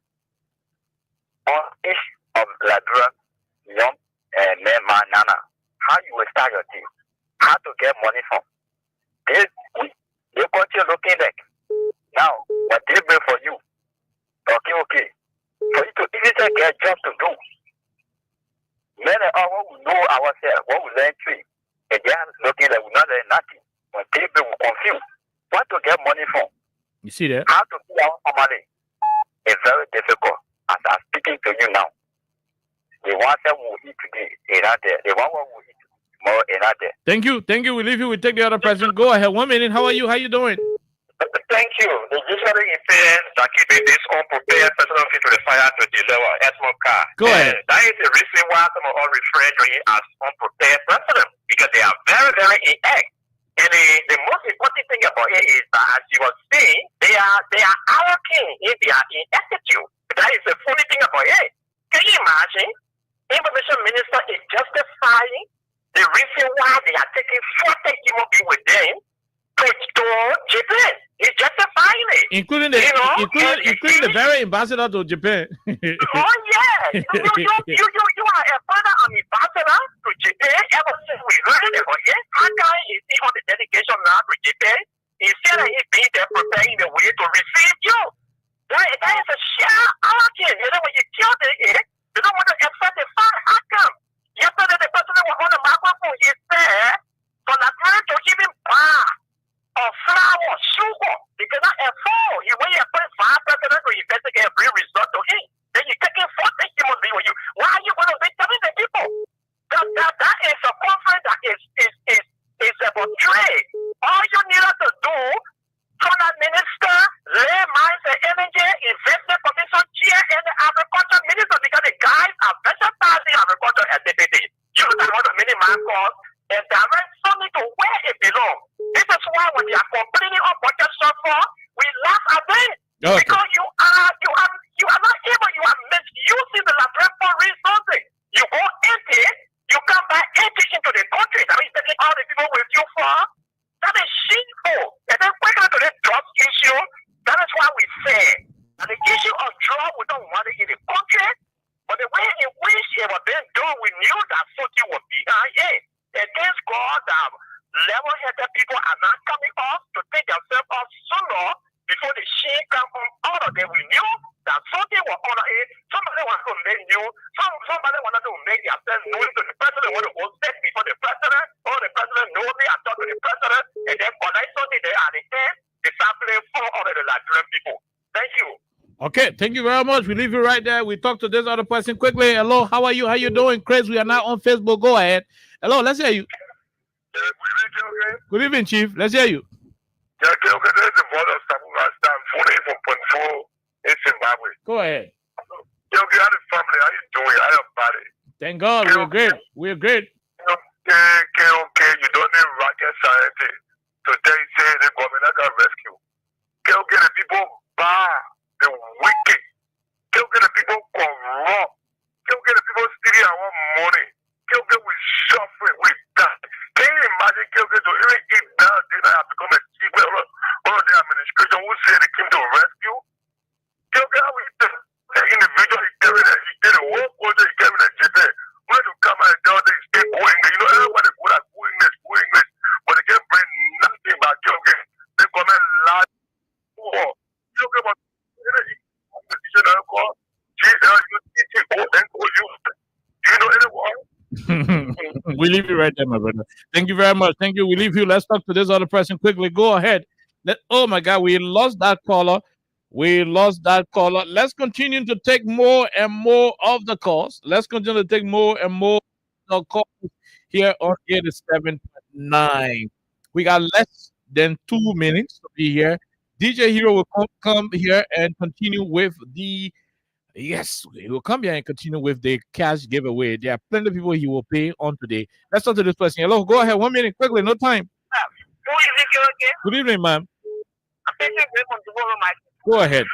on each of Liberian young men, man, nana, how you will start your day, how to get money from. This week, you continue looking back. Now, what they bring for you, okay, for you to even get jobs to do. Many of what we know ourselves, what we learn to, and they are looking like we not learn nothing. When people will confuse. What to get money from? You see that? How to get our money? It's very difficult. As I'm speaking to you now, the one that will eat today is not there. The one that will eat tomorrow is not there. Thank you. We leave you. We take the other person. Go ahead. 1 minute. How are you? How you doing? Thank you. The usually intends that keeping this unprepared personal fit to the fire to deliver a small car. Go ahead. That is the reason why some of us refer to it as unprepared president because they are very, very inept. And the most important thing about it is that, as you were saying, they are arrogant in their attitude. That is the funny thing about it. Can you imagine? Information Minister is justifying the reason why they are taking 40 human beings with them to Japan. He's justifying it. Including the very ambassador to Japan. Oh yeah. You are a father and ambassador to Japan ever since we heard about it. How guy is he on the dedication now to Japan? Instead of he being there preparing the way to receive you. That is a sheer arrogance. You know when you kill the egg, you don't want to accept the fact. How come? Yesterday the president was on the microphone. He said for the time to even buy or flour, sugar, because not a fool. You when you put 5 president to investigate a real result to him, then you taking 40 human beings with you. Why are you going to be telling the people? That is a conference that is about trade. All you need to do, Prime Minister, lay mines and energy, investment commission chair, and the agriculture minister, because the guys are versatile agriculture as deputy. You don't want to minimize cost and direct money to where it belongs. This is why when they are complaining on budget shortfall, we laugh at them. Okay. Because you are not able, you are misusing the Liberian resources. You go empty, you come back empty into the country. That means taking all the people with you for. That is shameful. And then quickly to the drug issue, that is why we say that the issue of drug, we don't want it in the country, but the way in which it was being done, we knew that something was behind it. And thanks God that level-headed people are not coming off to take themselves off sooner before the shame come on all of them. We knew that something will honor it. Somebody wants to make you, somebody wants to make themselves known to the president, want to step before the president, or the president know me and talk to the president, and then connect something there at the end, the sampling for all of the Nigerian people. Thank you. Okay, thank you very much. We leave you right there. We talk to this other person quickly. Hello, how are you? How you doing, Chris? We are now on Facebook. Go ahead. Hello, let's hear you. Good evening, Chief. Let's hear you. Yeah, okay, this is the voice of Samuel Stan, phoning from Point 4 in Zimbabwe. Go ahead. Yeah, okay, how the family, how you doing? How your body? Thank God, we're great. We're great. Okay, you don't need rocket science to tell you say the government can rescue. Okay, the people bad, the wicked. Okay, the people corrupt. Okay, the people stealing our money. Okay, we suffering, we die. Can you imagine okay, to even eat that dinner have become a secret all the administration who say they came to rescue? Okay, how we the individual is carrying it, he did a whole quarter, he carrying it today. When you come and tell them they speak English, you know, everybody good at English, but they can't bring nothing back. Okay, they come and lie. Okay, but we leave you right there, my brother. Thank you very much. Thank you. We leave you. Let's talk to this other person quickly. Go ahead. Oh my God, we lost that caller. Let's continue to take more and more of the calls. Let's continue to take more and more of the calls here on 87.9. We got less than 2 minutes to be here. DJ Hero will come here and continue with the Yes, he will come here and continue with the cash giveaway. There are plenty of people he will pay on today. Let's talk to this person. Hello, go ahead. 1 minute, quickly, no time. Good evening, ma'am. Go ahead.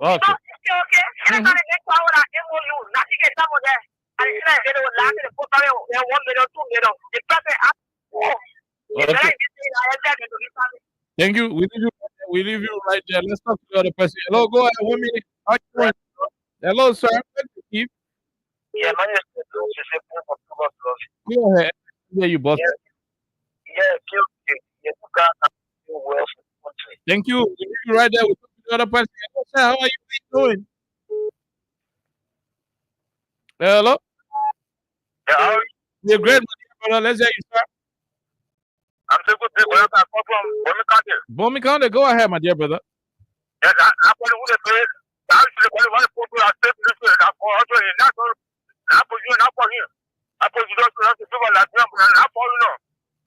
Okay. Okay. Thank you. We leave you right there. Let's talk to the other person. Hello, go ahead. 1 minute. How you doing? Hello, sir. Yeah, my name is Go ahead. Yeah, you boss. Thank you. We leave you right there. We talk to the other person. Hello, sir. How are you doing? Hello. Yeah, you're great, brother. Let's hear you, sir. I'm so good. I come from Bomi County. Bomi County, go ahead, my dear brother. Yes, I put who the place. I actually want to put I said this way. I put also in that one. I put you not for him. I put you don't have to do like them and I for you know.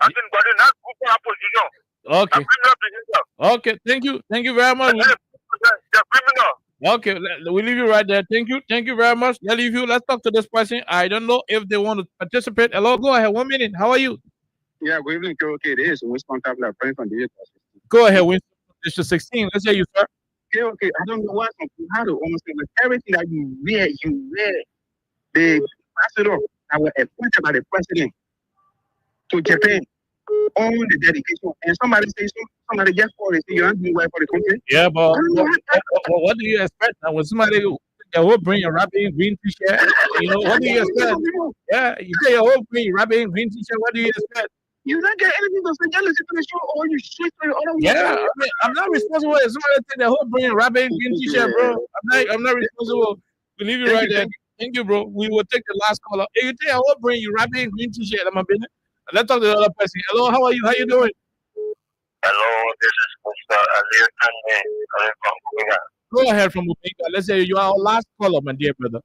I think but in that group I put you know. Okay. Okay, thank you. Thank you very much. The criminal. Okay, we leave you right there. Thank you. Thank you very much. I'll leave you. Let's talk to this person. I don't know if they want to participate. Hello, go ahead. 1 minute. How are you? Yeah, good evening. Okay, this is Winston Tabla, friend from the Go ahead, Winston. District 16. Let's hear you, sir. Okay. I don't know what how to understand, but everything that you read. The ambassador that were appointed by the president to Japan on the dedication, and somebody just called and say you aren't doing well for the country. Yeah, but what do you expect? Now, when somebody will bring your rapping green t-shirt, you know, what do you expect? Yeah, you say your whole bring rapping green t-shirt, what do you expect? You don't get anything to say, just listen to the show or you switch to your other. Yeah, I'm not responsible if somebody take the whole bring rapping green t-shirt, bro. I'm not responsible. We leave you right there. Thank you, bro. We will take the last caller. If you take a whole bring you rapping green t-shirt, I'm a business. Let's talk to the other person. Hello, how are you? How you doing? Hello, this is Mr. Alir Kanye calling from Omega. Go ahead from Omega. Let's say you are our last caller, my dear brother.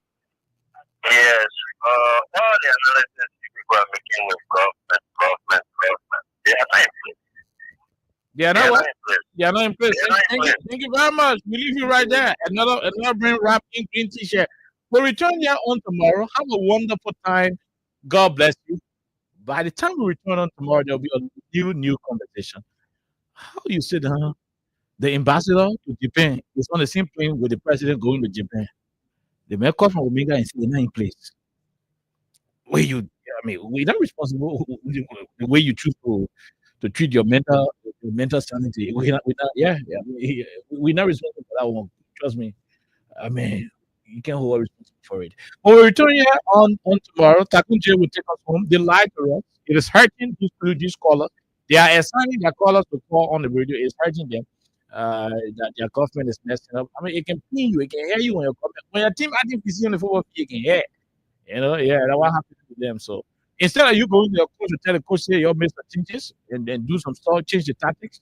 Yes, all the analysis people are making with government, they are not in place. They are not what? They are not in place. Thank you very much. We leave you right there. Another bring rapping green t-shirt. We'll return here on tomorrow. Have a wonderful time. God bless you. By the time we return on tomorrow, there'll be a new conversation. How you said, the ambassador to Japan is on the same plane with the president going to Japan. They may call from Omega and say they're not in place. We're not responsible the way you choose to treat your mental sanity. We're not responsible for that one. Trust me. I mean, you can hold responsible for it. When we return here on tomorrow, Takunje will take us home. They lied to us. It is hurting these callers. They are assigning their callers to call on the radio. It's hurting them. That their government is messing up. I mean, it can ping you, it can hear you when your team active PC on the football field, you can hear. Yeah, that's what happened to them. So instead of you going to your coach to tell the coach, hey, you made some changes and then do some stuff, change the tactics,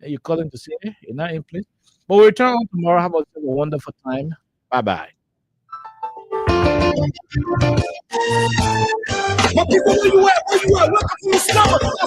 and you call him to say, hey, you're not in place. But we'll return on tomorrow. Have a wonderful time. Bye bye. But people, where you at? Where you at? Welcome to the summer.